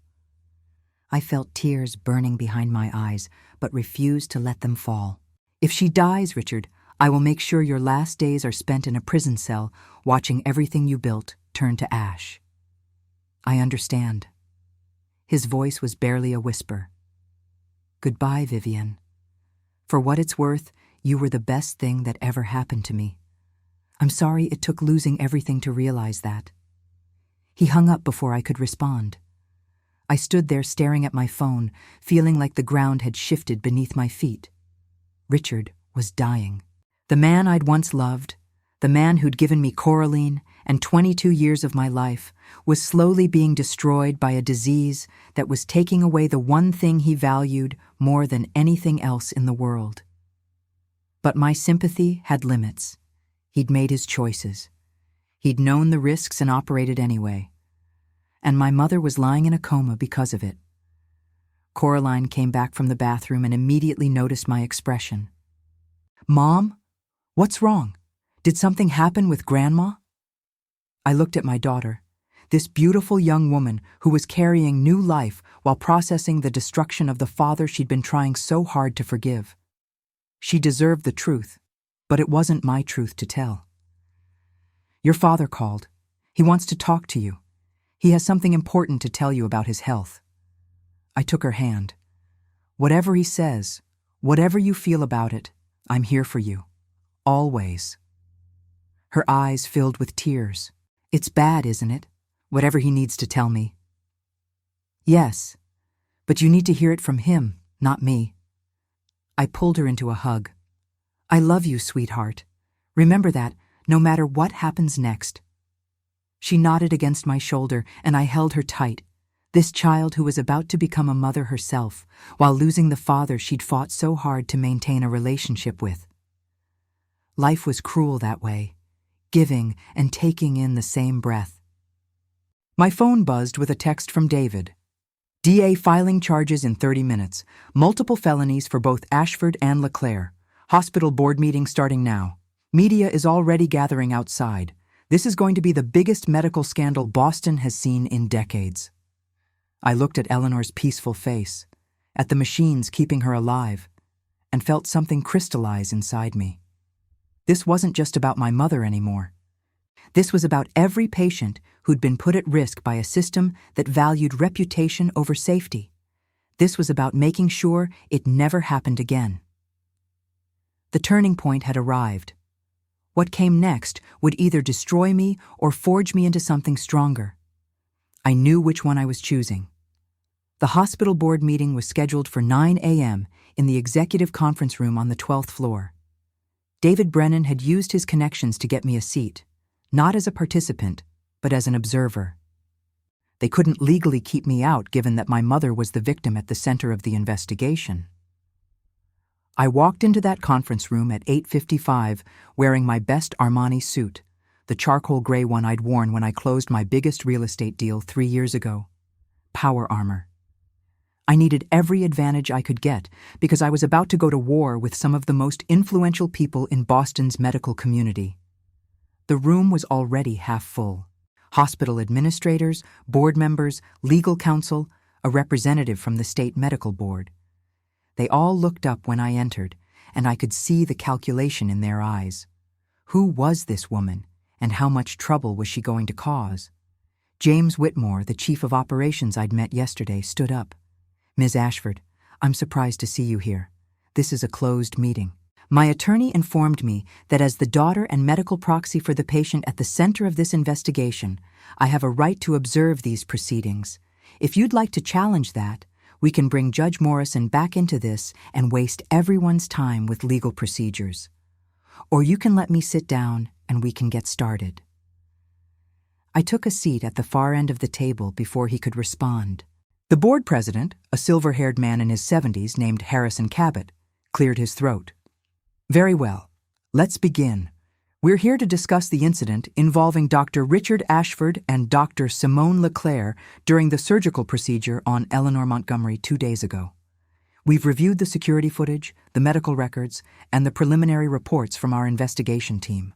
I felt tears burning behind my eyes, but refused to let them fall. "If she dies, Richard, I will make sure your last days are spent in a prison cell, watching everything you built turn to ash." "I understand." His voice was barely a whisper. "Goodbye, Vivian. For what it's worth, you were the best thing that ever happened to me. I'm sorry it took losing everything to realize that." He hung up before I could respond. I stood there staring at my phone, feeling like the ground had shifted beneath my feet. Richard was dying. The man I'd once loved, the man who'd given me Coraline and 22 years of my life, was slowly being destroyed by a disease that was taking away the one thing he valued more than anything else in the world. But my sympathy had limits. He'd made his choices. He'd known the risks and operated anyway. And my mother was lying in a coma because of it. Coraline came back from the bathroom and immediately noticed my expression. "Mom, what's wrong? Did something happen with Grandma?" I looked at my daughter, this beautiful young woman who was carrying new life while processing the destruction of the father she'd been trying so hard to forgive. She deserved the truth, but it wasn't my truth to tell. "Your father called. He wants to talk to you. He has something important to tell you about his health." I took her hand. "Whatever he says, whatever you feel about it, I'm here for you. Always." Her eyes filled with tears. "It's bad, isn't it? Whatever he needs to tell me." "Yes, but you need to hear it from him, not me." I pulled her into a hug. I love you, sweetheart. Remember that, no matter what happens next. She nodded against my shoulder, and I held her tight. This child who was about to become a mother herself, while losing the father she'd fought so hard to maintain a relationship with. Life was cruel that way, giving and taking in the same breath. My phone buzzed with a text from David. DA filing charges in 30 minutes. Multiple felonies for both Ashford and Leclerc. Hospital board meeting starting now. Media is already gathering outside. This is going to be the biggest medical scandal Boston has seen in decades. I looked at Eleanor's peaceful face, at the machines keeping her alive, and felt something crystallize inside me. This wasn't just about my mother anymore. This was about every patient who'd been put at risk by a system that valued reputation over safety. This was about making sure it never happened again. The turning point had arrived. What came next would either destroy me or forge me into something stronger. I knew which one I was choosing. The hospital board meeting was scheduled for 9 a.m. in the executive conference room on the 12th floor. David Brennan had used his connections to get me a seat, not as a participant, but as an observer. They couldn't legally keep me out given that my mother was the victim at the center of the investigation. I walked into that conference room at 8:55 wearing my best Armani suit, the charcoal gray one I'd worn when I closed my biggest real estate deal 3 years ago. Power armor. I needed every advantage I could get because I was about to go to war with some of the most influential people in Boston's medical community. The room was already half full. Hospital administrators, board members, legal counsel, a representative from the state medical board. They all looked up when I entered, and I could see the calculation in their eyes. Who was this woman, and how much trouble was she going to cause? James Whitmore, the chief of operations I'd met yesterday, stood up. Ms. Ashford, I'm surprised to see you here. This is a closed meeting. My attorney informed me that as the daughter and medical proxy for the patient at the center of this investigation, I have a right to observe these proceedings. If you'd like to challenge that, we can bring Judge Morrison back into this and waste everyone's time with legal procedures. Or you can let me sit down and we can get started. I took a seat at the far end of the table before he could respond. The board president, a silver-haired man in his 70s named Harrison Cabot, cleared his throat. Very well. Let's begin. We're here to discuss the incident involving Dr. Richard Ashford and Dr. Simone Leclerc during the surgical procedure on Eleanor Montgomery 2 days ago. We've reviewed the security footage, the medical records, and the preliminary reports from our investigation team.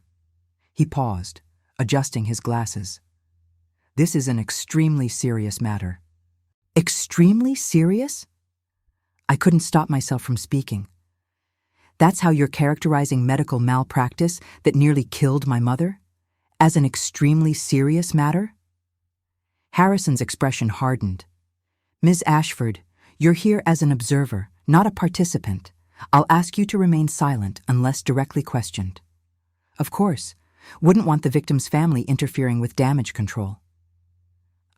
He paused, adjusting his glasses. This is an extremely serious matter. Extremely serious? I couldn't stop myself from speaking. That's how you're characterizing medical malpractice that nearly killed my mother? As an extremely serious matter? Harrison's expression hardened. Ms. Ashford, you're here as an observer, not a participant. I'll ask you to remain silent unless directly questioned. Of course, wouldn't want the victim's family interfering with damage control.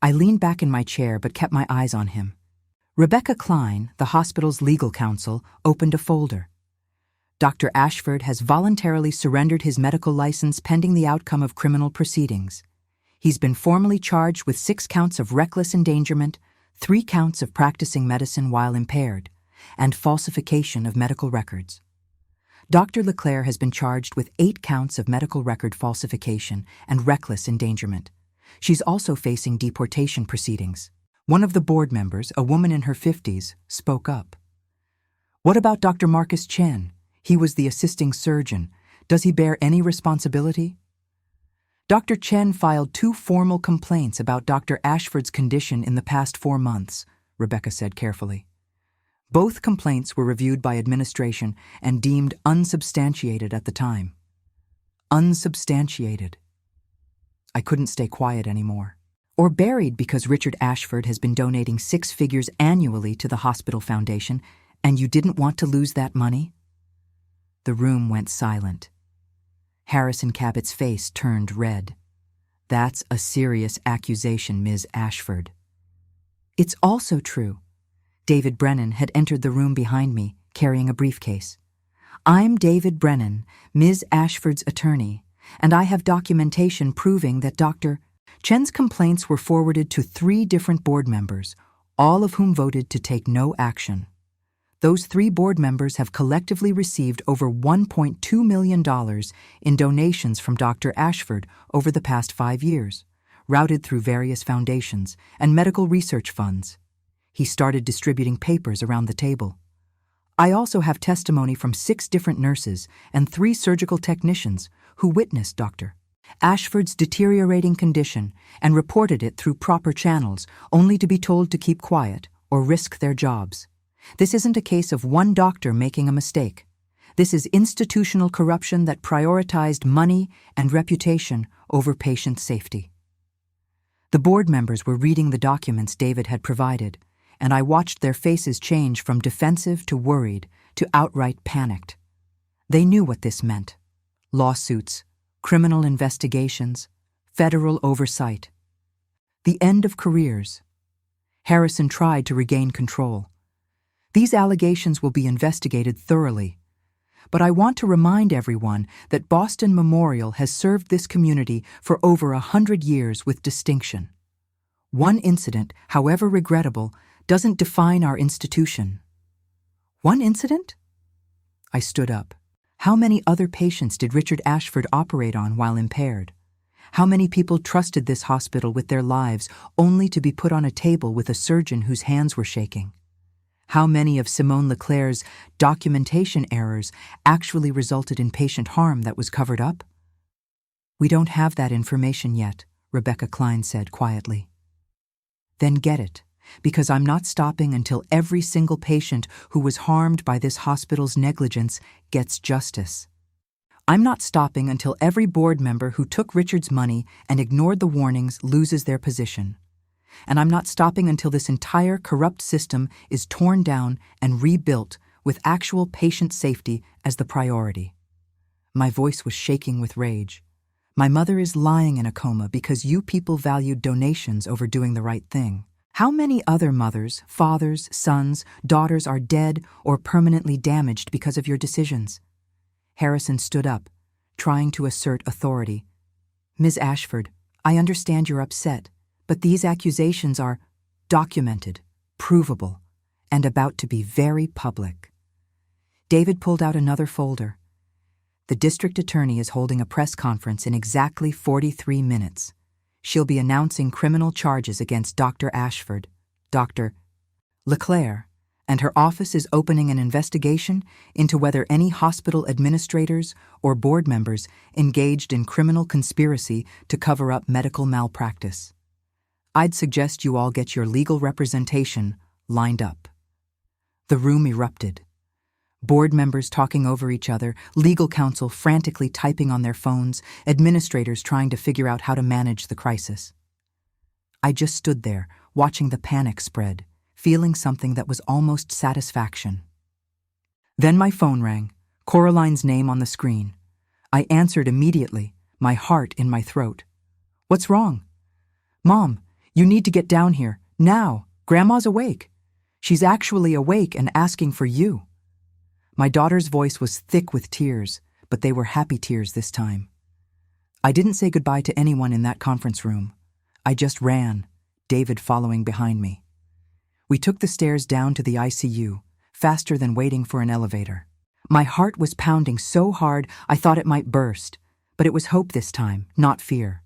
I leaned back in my chair but kept my eyes on him. Rebecca Klein, the hospital's legal counsel, opened a folder. Dr. Ashford has voluntarily surrendered his medical license pending the outcome of criminal proceedings. He's been formally charged with 6 counts of reckless endangerment, 3 counts of practicing medicine while impaired, and falsification of medical records. Dr. Leclerc has been charged with 8 counts of medical record falsification and reckless endangerment. She's also facing deportation proceedings. One of the board members, a woman in her 50s, spoke up. What about Dr. Marcus Chen? He was the assisting surgeon. Does he bear any responsibility? Dr. Chen filed 2 formal complaints about Dr. Ashford's condition in the past 4 months, Rebecca said carefully. Both complaints were reviewed by administration and deemed unsubstantiated at the time. Unsubstantiated. I couldn't stay quiet anymore. Or buried because Richard Ashford has been donating 6 figures annually to the hospital foundation, and you didn't want to lose that money? The room went silent. Harrison Cabot's face turned red. That's a serious accusation, Ms. Ashford. It's also true. David Brennan had entered the room behind me, carrying a briefcase. "I'm David Brennan, Ms. Ashford's attorney, and I have documentation proving that Dr. Chen's complaints were forwarded to 3 different board members, all of whom voted to take no action. Those 3 board members have collectively received over $1.2 million in donations from Dr. Ashford over the past 5 years, routed through various foundations and medical research funds." He started distributing papers around the table. "I also have testimony from 6 different nurses and 3 surgical technicians who witnessed Dr. Ashford's deteriorating condition and reported it through proper channels, only to be told to keep quiet or risk their jobs. This isn't a case of one doctor making a mistake. This is institutional corruption that prioritized money and reputation over patient safety." The board members were reading the documents David had provided, and I watched their faces change from defensive to worried to outright panicked. They knew what this meant: lawsuits, criminal investigations, federal oversight. The end of careers. Harrison tried to regain control. "These allegations will be investigated thoroughly. But I want to remind everyone that Boston Memorial has served this community for over 100 years with distinction. One incident, however regrettable, doesn't define our institution." "One incident?" I stood up. How many other patients did Richard Ashford operate on while impaired? How many people trusted this hospital with their lives only to be put on a table with a surgeon whose hands were shaking? How many of Simone Leclerc's documentation errors actually resulted in patient harm that was covered up? "We don't have that information yet," Rebecca Klein said quietly. "Then get it, because I'm not stopping until every single patient who was harmed by this hospital's negligence gets justice. I'm not stopping until every board member who took Richard's money and ignored the warnings loses their position. And I'm not stopping until this entire corrupt system is torn down and rebuilt with actual patient safety as the priority." My voice was shaking with rage. "My mother is lying in a coma because you people valued donations over doing the right thing. How many other mothers, fathers, sons, daughters are dead or permanently damaged because of your decisions?" Harrison stood up, trying to assert authority. "Ms. Ashford, I understand you're upset, but these accusations are documented, provable, and about to be very public." David pulled out another folder. "The district attorney is holding a press conference in exactly 43 minutes. She'll be announcing criminal charges against Dr. Ashford, Dr. Leclerc, and her office is opening an investigation into whether any hospital administrators or board members engaged in criminal conspiracy to cover up medical malpractice. I'd suggest you all get your legal representation lined up." The room erupted. Board members talking over each other, legal counsel frantically typing on their phones, administrators trying to figure out how to manage the crisis. I just stood there, watching the panic spread, feeling something that was almost satisfaction. Then my phone rang, Coraline's name on the screen. I answered immediately, my heart in my throat. "What's wrong?" "Mom, you need to get down here, now. Grandma's awake. She's actually awake and asking for you." My daughter's voice was thick with tears, but they were happy tears this time. I didn't say goodbye to anyone in that conference room. I just ran, David following behind me. We took the stairs down to the ICU, faster than waiting for an elevator. My heart was pounding so hard I thought it might burst, but it was hope this time, not fear.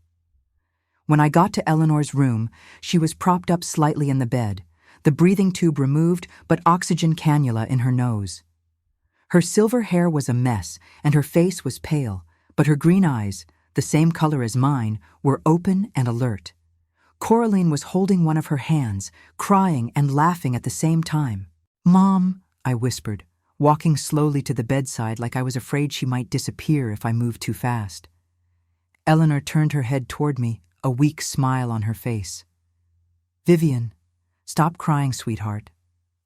When I got to Eleanor's room, she was propped up slightly in the bed, the breathing tube removed but oxygen cannula in her nose. Her silver hair was a mess, and her face was pale, but her green eyes, the same color as mine, were open and alert. Coraline was holding one of her hands, crying and laughing at the same time. "Mom," I whispered, walking slowly to the bedside like I was afraid she might disappear if I moved too fast. Eleanor turned her head toward me, a weak smile on her face. "Vivian, stop crying, sweetheart.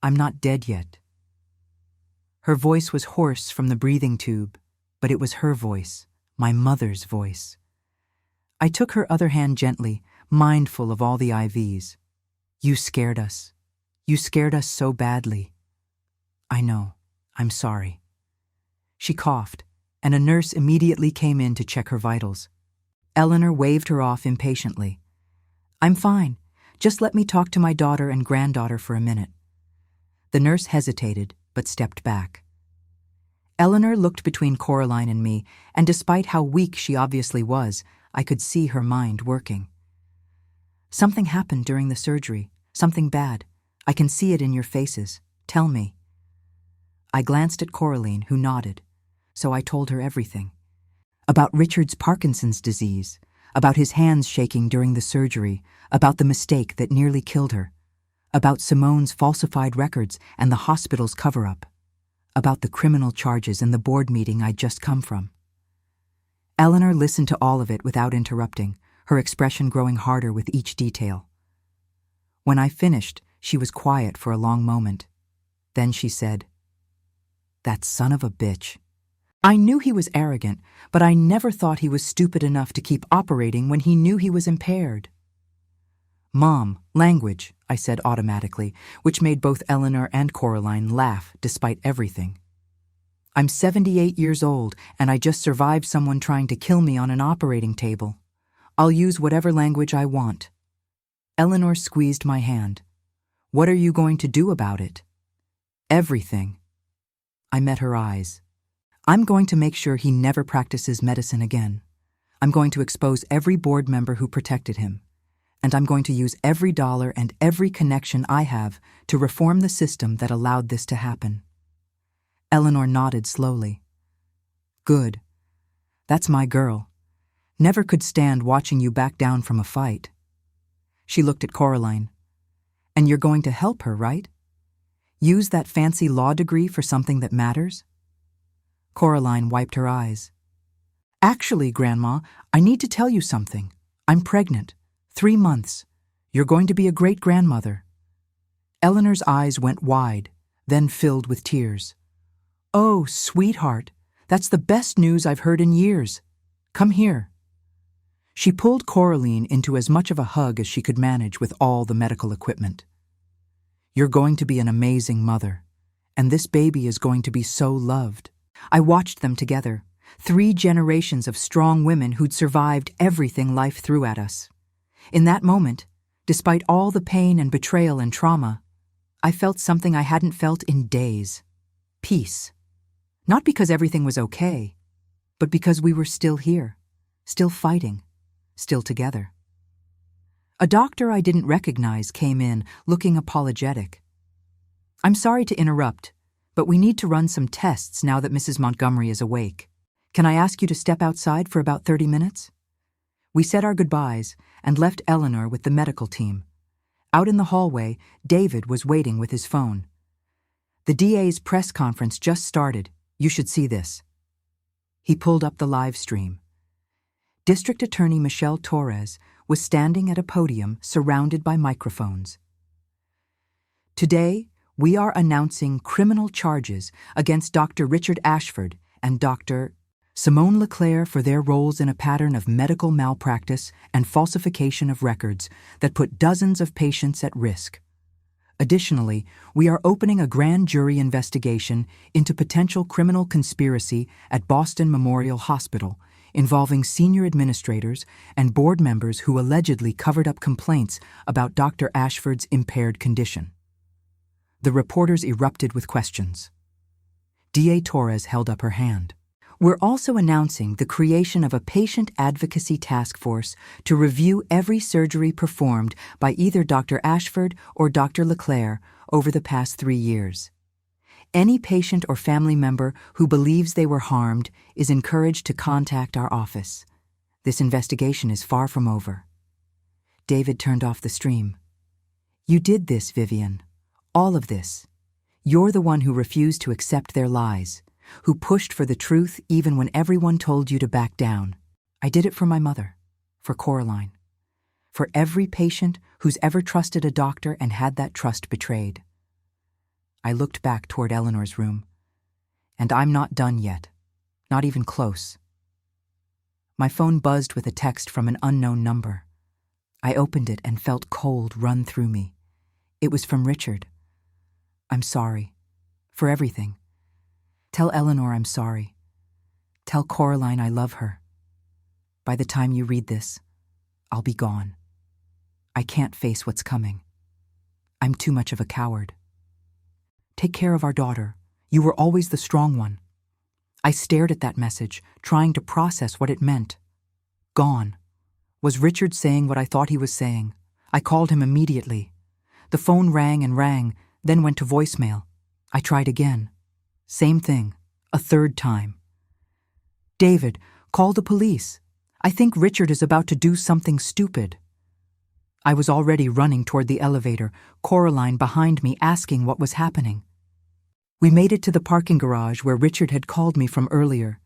I'm not dead yet." Her voice was hoarse from the breathing tube, but it was her voice, my mother's voice. I took her other hand gently, mindful of all the IVs. "You scared us. You scared us so badly." "I know. I'm sorry." She coughed, and a nurse immediately came in to check her vitals. Eleanor waved her off impatiently. "I'm fine. Just let me talk to my daughter and granddaughter for a minute." The nurse hesitated, but stepped back. Eleanor looked between Coraline and me, and despite how weak she obviously was, I could see her mind working. "Something happened during the surgery. Something bad. I can see it in your faces. Tell me." I glanced at Coraline, who nodded, so I told her everything. About Richard's Parkinson's disease, about his hands shaking during the surgery, about the mistake that nearly killed her, about Simone's falsified records and the hospital's cover-up, about the criminal charges and the board meeting I'd just come from. Eleanor listened to all of it without interrupting, her expression growing harder with each detail. When I finished, she was quiet for a long moment. Then she said, "That son of a bitch. I knew he was arrogant, but I never thought he was stupid enough to keep operating when he knew he was impaired." "Mom, language," I said automatically, which made both Eleanor and Coraline laugh despite everything. "I'm 78 years old, and I just survived someone trying to kill me on an operating table. I'll use whatever language I want." Eleanor squeezed my hand. "What are you going to do about it?" "Everything." I met her eyes. "I'm going to make sure he never practices medicine again. I'm going to expose every board member who protected him. And I'm going to use every dollar and every connection I have to reform the system that allowed this to happen." Eleanor nodded slowly. "Good. That's my girl. Never could stand watching you back down from a fight." She looked at Coraline. "And you're going to help her, right? Use that fancy law degree for something that matters?" Coraline wiped her eyes. "Actually, Grandma, I need to tell you something. I'm pregnant. 3 months. You're going to be a great grandmother." Eleanor's eyes went wide, then filled with tears. "Oh, sweetheart, that's the best news I've heard in years. Come here." She pulled Coraline into as much of a hug as she could manage with all the medical equipment. "You're going to be an amazing mother, and this baby is going to be so loved." I watched them together, 3 generations of strong women who'd survived everything life threw at us. In that moment, despite all the pain and betrayal and trauma, I felt something I hadn't felt in days. Peace. Not because everything was okay, but because we were still here, still fighting, still together. A doctor I didn't recognize came in, looking apologetic. "I'm sorry to interrupt, but we need to run some tests now that Mrs. Montgomery is awake. Can I ask you to step outside for about 30 minutes? We said our goodbyes and left Eleanor with the medical team. Out in the hallway, David was waiting with his phone. "The DA's press conference just started. You should see this." He pulled up the live stream. District Attorney Michelle Torres was standing at a podium surrounded by microphones. "Today, we are announcing criminal charges against Dr. Richard Ashford and Dr. Simone Leclerc for their roles in a pattern of medical malpractice and falsification of records that put dozens of patients at risk. Additionally, we are opening a grand jury investigation into potential criminal conspiracy at Boston Memorial Hospital involving senior administrators and board members who allegedly covered up complaints about Dr. Ashford's impaired condition." The reporters erupted with questions. DA Torres held up her hand. "We're also announcing the creation of a patient advocacy task force to review every surgery performed by either Dr. Ashford or Dr. Leclerc over the past 3 years. Any patient or family member who believes they were harmed is encouraged to contact our office. This investigation is far from over." David turned off the stream. "You did this, Vivian. All of this. You're the one who refused to accept their lies, who pushed for the truth even when everyone told you to back down. I did it for my mother, for Coraline, for every patient who's ever trusted a doctor and had that trust betrayed." I looked back toward Eleanor's room. "And I'm not done yet. Not even close." My phone buzzed with a text from an unknown number. I opened it and felt cold run through me. It was from Richard. "I'm sorry. For everything. Tell Eleanor I'm sorry. Tell Coraline I love her. By the time you read this, I'll be gone. I can't face what's coming. I'm too much of a coward. Take care of our daughter. You were always the strong one. I stared at that message, trying to process what it meant. Gone. Was Richard saying what I thought he was saying? I called him immediately. The phone rang and rang, then went to voicemail. I tried again. Same thing. A third time. David, call the police. I think Richard is about to do something stupid. I was already running toward the elevator, Coraline behind me asking what was happening. We made it to the parking garage where Richard had called me from earlier.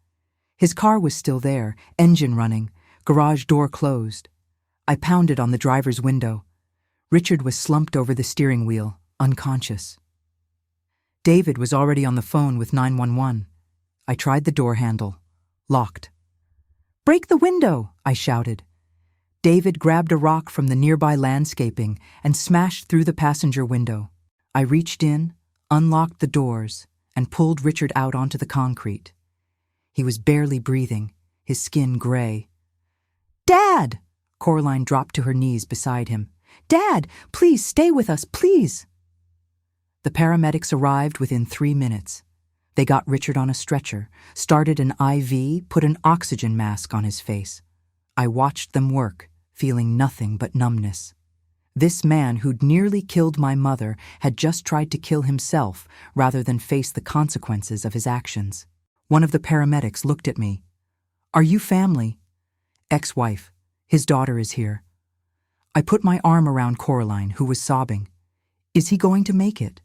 His car was still there, engine running, garage door closed. I pounded on the driver's window. Richard was slumped over the steering wheel, unconscious. David was already on the phone with 911. I tried the door handle. Locked. "Break the window!" I shouted. David grabbed a rock from the nearby landscaping and smashed through the passenger window. I reached in, unlocked the doors, and pulled Richard out onto the concrete. He was barely breathing, his skin gray. "Dad!" Coraline dropped to her knees beside him. "Dad, please stay with us, please!" The paramedics arrived within 3 minutes. They got Richard on a stretcher, started an IV, put an oxygen mask on his face. I watched them work, feeling nothing but numbness. This man who'd nearly killed my mother had just tried to kill himself rather than face the consequences of his actions. One of the paramedics looked at me. "Are you family?" "Ex-wife. His daughter is here." I put my arm around Coraline, who was sobbing. "Is he going to make it?"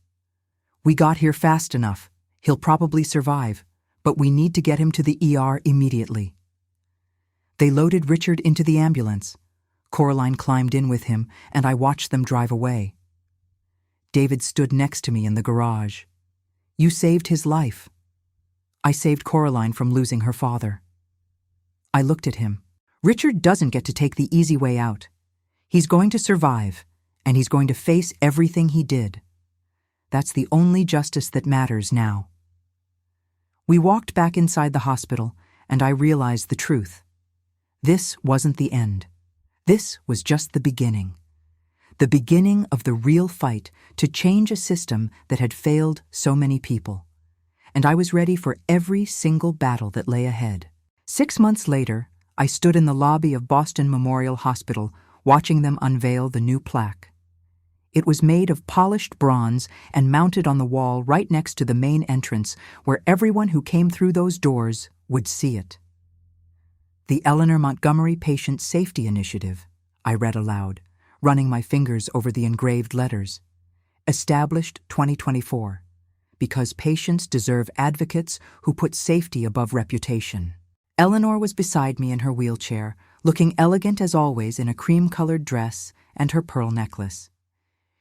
"We got here fast enough. He'll probably survive, but we need to get him to the ER immediately." They loaded Richard into the ambulance. Coraline climbed in with him, and I watched them drive away. David stood next to me in the garage. "You saved his life." "I saved Coraline from losing her father." I looked at him. Richard doesn't get to take the easy way out. He's going to survive, and he's going to face everything he did. That's the only justice that matters now. We walked back inside the hospital, and I realized the truth. This wasn't the end. This was just the beginning. The beginning of the real fight to change a system that had failed so many people. And I was ready for every single battle that lay ahead. 6 months later, I stood in the lobby of Boston Memorial Hospital, watching them unveil the new plaque. It was made of polished bronze and mounted on the wall right next to the main entrance where everyone who came through those doors would see it. "The Eleanor Montgomery Patient Safety Initiative," I read aloud, running my fingers over the engraved letters. "Established 2024, because patients deserve advocates who put safety above reputation." Eleanor was beside me in her wheelchair, looking elegant as always in a cream-colored dress and her pearl necklace.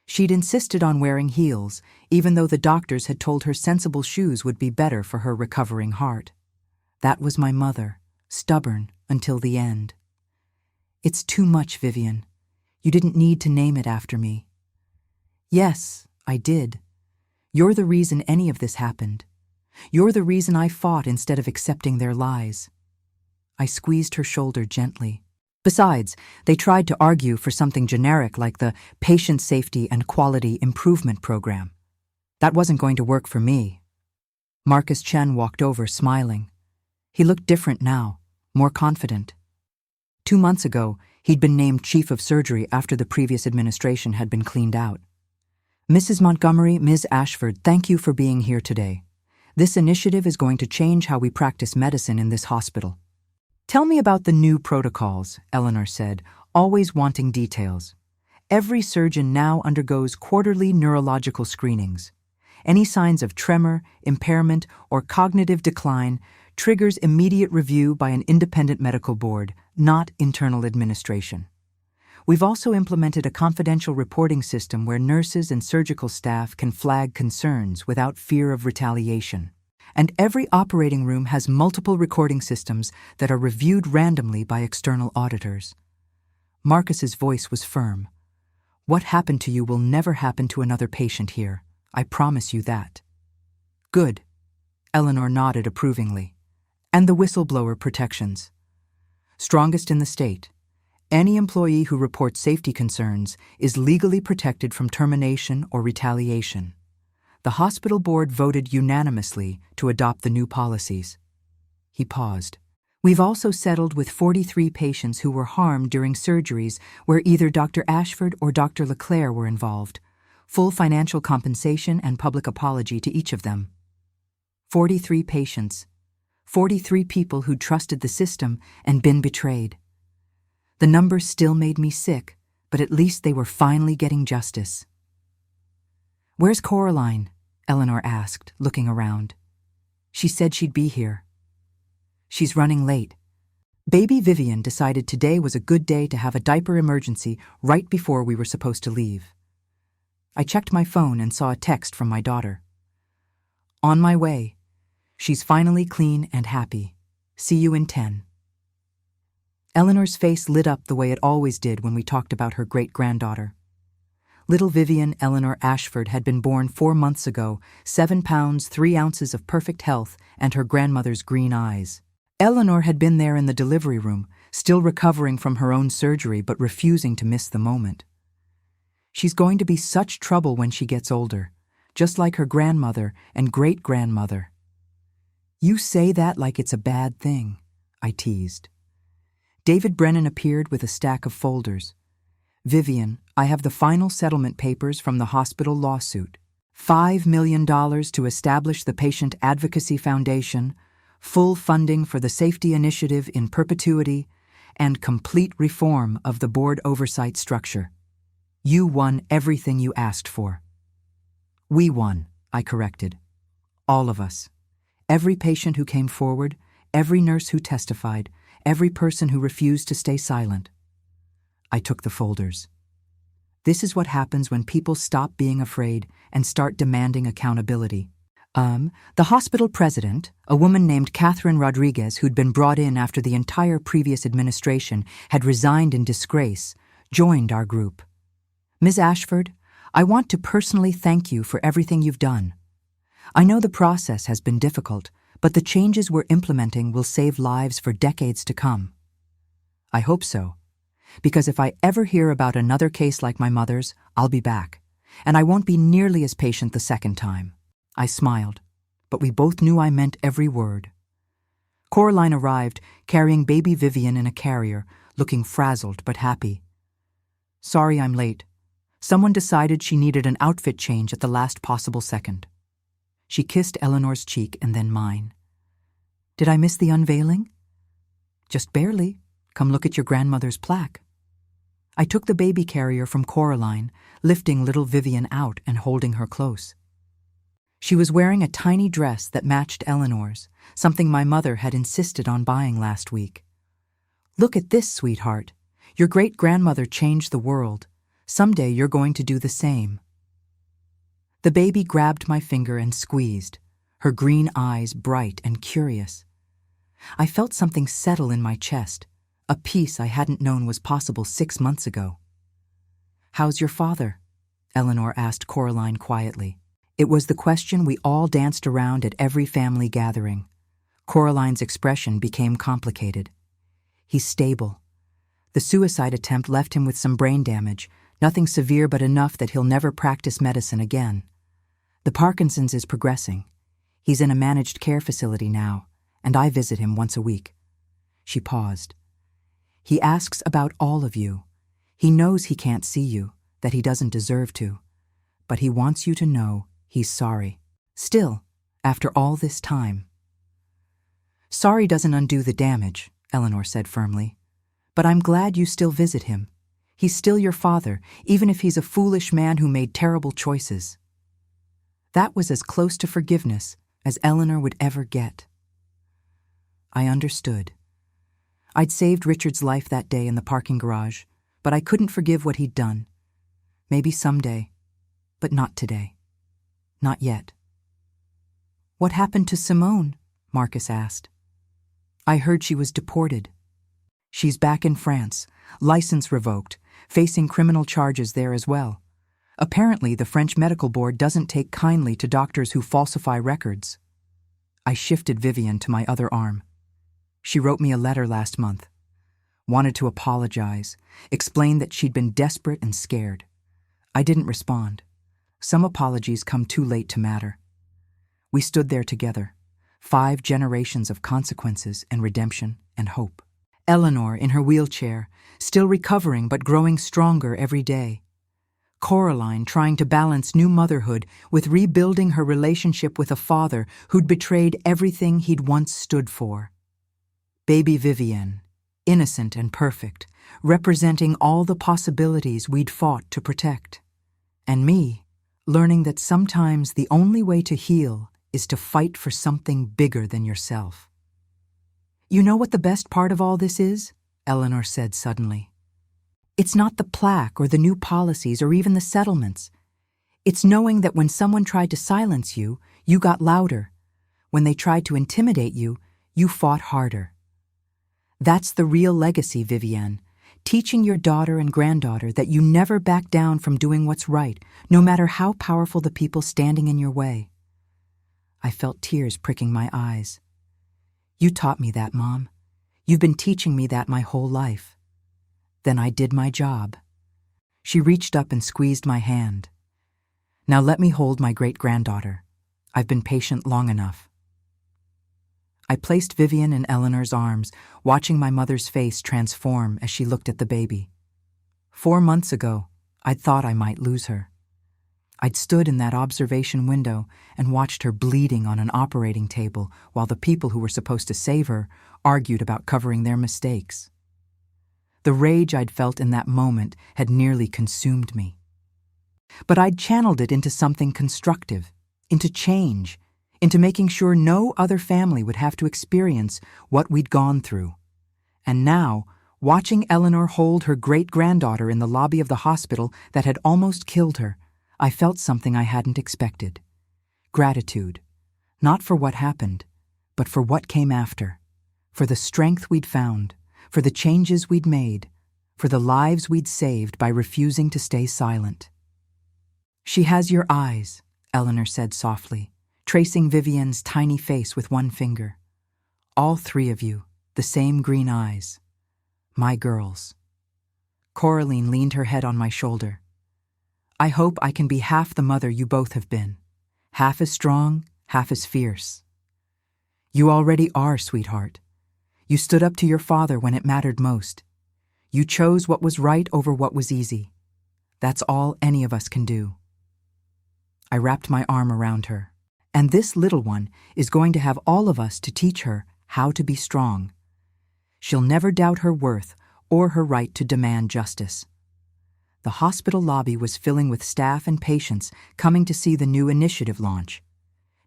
She'd insisted on wearing heels, even though the doctors had told her sensible shoes would be better for her recovering heart. That was my mother, stubborn until the end. "It's too much, Vivian. You didn't need to name it after me." "Yes, I did. You're the reason any of this happened. You're the reason I fought instead of accepting their lies." I squeezed her shoulder gently. Besides, they tried to argue for something generic like the Patient Safety and Quality Improvement Program. That wasn't going to work for me. Marcus Chen walked over, smiling. He looked different now, more confident. 2 months ago, he'd been named Chief of Surgery after the previous administration had been cleaned out. "Mrs. Montgomery, Ms. Ashford, thank you for being here today. This initiative is going to change how we practice medicine in this hospital." "Tell me about the new protocols," Eleanor said, always wanting details. "Every surgeon now undergoes quarterly neurological screenings. Any signs of tremor, impairment, or cognitive decline triggers immediate review by an independent medical board, not internal administration. We've also implemented a confidential reporting system where nurses and surgical staff can flag concerns without fear of retaliation. And every operating room has multiple recording systems that are reviewed randomly by external auditors." Marcus's voice was firm. "What happened to you will never happen to another patient here. I promise you that." "Good." Eleanor nodded approvingly. And the whistleblower protections. Strongest in the state. Any employee who reports safety concerns is legally protected from termination or retaliation. The hospital board voted unanimously to adopt the new policies. He paused. We've also settled with 43 patients who were harmed during surgeries where either Dr. Ashford or Dr. Leclerc were involved. Full financial compensation and public apology to each of them. 43 patients. 43 people who'd trusted the system and been betrayed. The numbers still made me sick, but at least they were finally getting justice. Where's Coraline? Eleanor asked, looking around. She said she'd be here. She's running late. Baby Vivian decided today was a good day to have a diaper emergency right before we were supposed to leave. I checked my phone and saw a text from my daughter. On my way. She's finally clean and happy. See you in 10. Eleanor's face lit up the way it always did when we talked about her great-granddaughter. Little Vivian Eleanor Ashford had been born 4 months ago, 7 pounds, 3 ounces of perfect health and her grandmother's green eyes. Eleanor had been there in the delivery room, still recovering from her own surgery but refusing to miss the moment. She's going to be such trouble when she gets older, just like her grandmother and great-grandmother. You say that like it's a bad thing, I teased. David Brennan appeared with a stack of folders. Vivian, I have the final settlement papers from the hospital lawsuit. $5 million to establish the Patient Advocacy Foundation, full funding for the Safety Initiative in perpetuity, and complete reform of the board oversight structure. You won everything you asked for. We won, I corrected. All of us. Every patient who came forward, every nurse who testified, every person who refused to stay silent. I took the folders. This is what happens when people stop being afraid and start demanding accountability. The hospital president, a woman named Catherine Rodriguez who'd been brought in after the entire previous administration had resigned in disgrace, joined our group. Ms. Ashford, I want to personally thank you for everything you've done. I know the process has been difficult, but the changes we're implementing will save lives for decades to come. I hope so, because if I ever hear about another case like my mother's, I'll be back, and I won't be nearly as patient the second time. I smiled, but we both knew I meant every word. Coraline arrived, carrying baby Vivian in a carrier, looking frazzled but happy. Sorry I'm late. Someone decided she needed an outfit change at the last possible second. She kissed Eleanor's cheek and then mine. Did I miss the unveiling? Just barely. Come look at your grandmother's plaque. I took the baby carrier from Coraline, lifting little Vivian out and holding her close. She was wearing a tiny dress that matched Eleanor's, something my mother had insisted on buying last week. Look at this, sweetheart. Your great-grandmother changed the world. Someday you're going to do the same. The baby grabbed my finger and squeezed, her green eyes bright and curious. I felt something settle in my chest, a peace I hadn't known was possible 6 months ago. How's your father? Eleanor asked Coraline quietly. It was the question we all danced around at every family gathering. Coraline's expression became complicated. He's stable. The suicide attempt left him with some brain damage, nothing severe but enough that he'll never practice medicine again. The Parkinson's is progressing. He's in a managed care facility now, and I visit him once a week. She paused. He asks about all of you. He knows he can't see you, that he doesn't deserve to, but he wants you to know he's sorry. Still, after all this time. Sorry doesn't undo the damage, Eleanor said firmly, but I'm glad you still visit him. He's still your father, even if he's a foolish man who made terrible choices. That was as close to forgiveness as Eleanor would ever get. I understood. I'd saved Richard's life that day in the parking garage, but I couldn't forgive what he'd done. Maybe someday, but not today. Not yet. What happened to Simone? Marcus asked. I heard she was deported. She's back in France, license revoked, facing criminal charges there as well. Apparently, the French medical board doesn't take kindly to doctors who falsify records. I shifted Vivian to my other arm. She wrote me a letter last month. Wanted to apologize, explained that she'd been desperate and scared. I didn't respond. Some apologies come too late to matter. We stood there together, 5 generations of consequences and redemption and hope. Eleanor in her wheelchair, still recovering but growing stronger every day. Coraline trying to balance new motherhood with rebuilding her relationship with a father who'd betrayed everything he'd once stood for. Baby Vivienne, innocent and perfect, representing all the possibilities we'd fought to protect. And me, learning that sometimes the only way to heal is to fight for something bigger than yourself. You know what the best part of all this is? Eleanor said suddenly. It's not the plaque or the new policies or even the settlements. It's knowing that when someone tried to silence you, you got louder. When they tried to intimidate you, you fought harder. That's the real legacy, Vivienne. Teaching your daughter and granddaughter that you never back down from doing what's right, no matter how powerful the people standing in your way. I felt tears pricking my eyes. You taught me that, Mom. You've been teaching me that my whole life. Then I did my job. She reached up and squeezed my hand. Now let me hold my great-granddaughter. I've been patient long enough. I placed Vivian in Eleanor's arms, watching my mother's face transform as she looked at the baby. 4 months ago, I'd thought I might lose her. I'd stood in that observation window and watched her bleeding on an operating table while the people who were supposed to save her argued about covering their mistakes. The rage I'd felt in that moment had nearly consumed me. But I'd channeled it into something constructive, into change, into making sure no other family would have to experience what we'd gone through. And now, watching Eleanor hold her great-granddaughter in the lobby of the hospital that had almost killed her, I felt something I hadn't expected. Gratitude, not for what happened, but for what came after, for the strength we'd found, for the changes we'd made, for the lives we'd saved by refusing to stay silent. She has your eyes, Eleanor said softly, tracing Vivian's tiny face with one finger. All 3 of you, the same green eyes. My girls. Coraline leaned her head on my shoulder. I hope I can be half the mother you both have been, half as strong, half as fierce. You already are, sweetheart. You stood up to your father when it mattered most. You chose what was right over what was easy. That's all any of us can do. I wrapped my arm around her. And this little one is going to have all of us to teach her how to be strong. She'll never doubt her worth or her right to demand justice. The hospital lobby was filling with staff and patients coming to see the new initiative launch.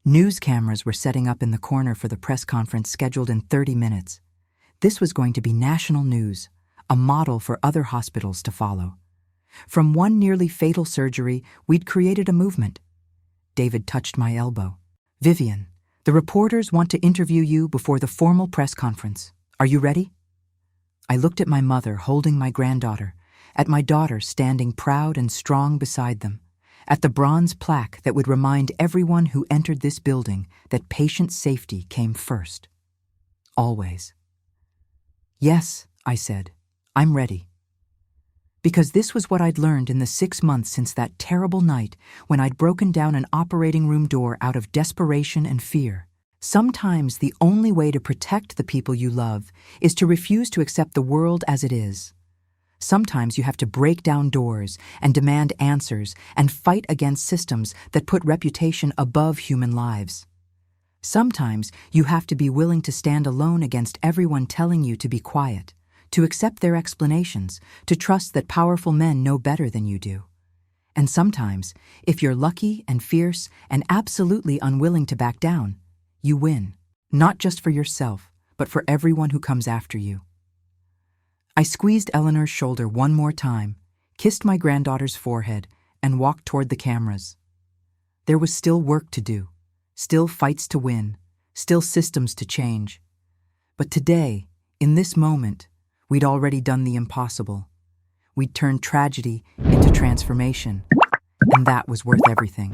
News cameras were setting up in the corner for the press conference scheduled in 30 minutes. This was going to be national news, a model for other hospitals to follow. From one nearly fatal surgery, we'd created a movement. David touched my elbow. Vivian, the reporters want to interview you before the formal press conference. Are you ready? I looked at my mother holding my granddaughter, at my daughter standing proud and strong beside them, at the bronze plaque that would remind everyone who entered this building that patient safety came first. Always. Yes, I said, I'm ready. Because this was what I'd learned in the 6 months since that terrible night when I'd broken down an operating room door out of desperation and fear. Sometimes the only way to protect the people you love is to refuse to accept the world as it is. Sometimes you have to break down doors and demand answers and fight against systems that put reputation above human lives. Sometimes you have to be willing to stand alone against everyone telling you to be quiet, to accept their explanations, to trust that powerful men know better than you do. And sometimes, if you're lucky and fierce and absolutely unwilling to back down, you win, not just for yourself, but for everyone who comes after you. I squeezed Eleanor's shoulder one more time, kissed my granddaughter's forehead, and walked toward the cameras. There was still work to do, still fights to win, still systems to change. But today, in this moment, we'd already done the impossible. We'd turned tragedy into transformation, and that was worth everything.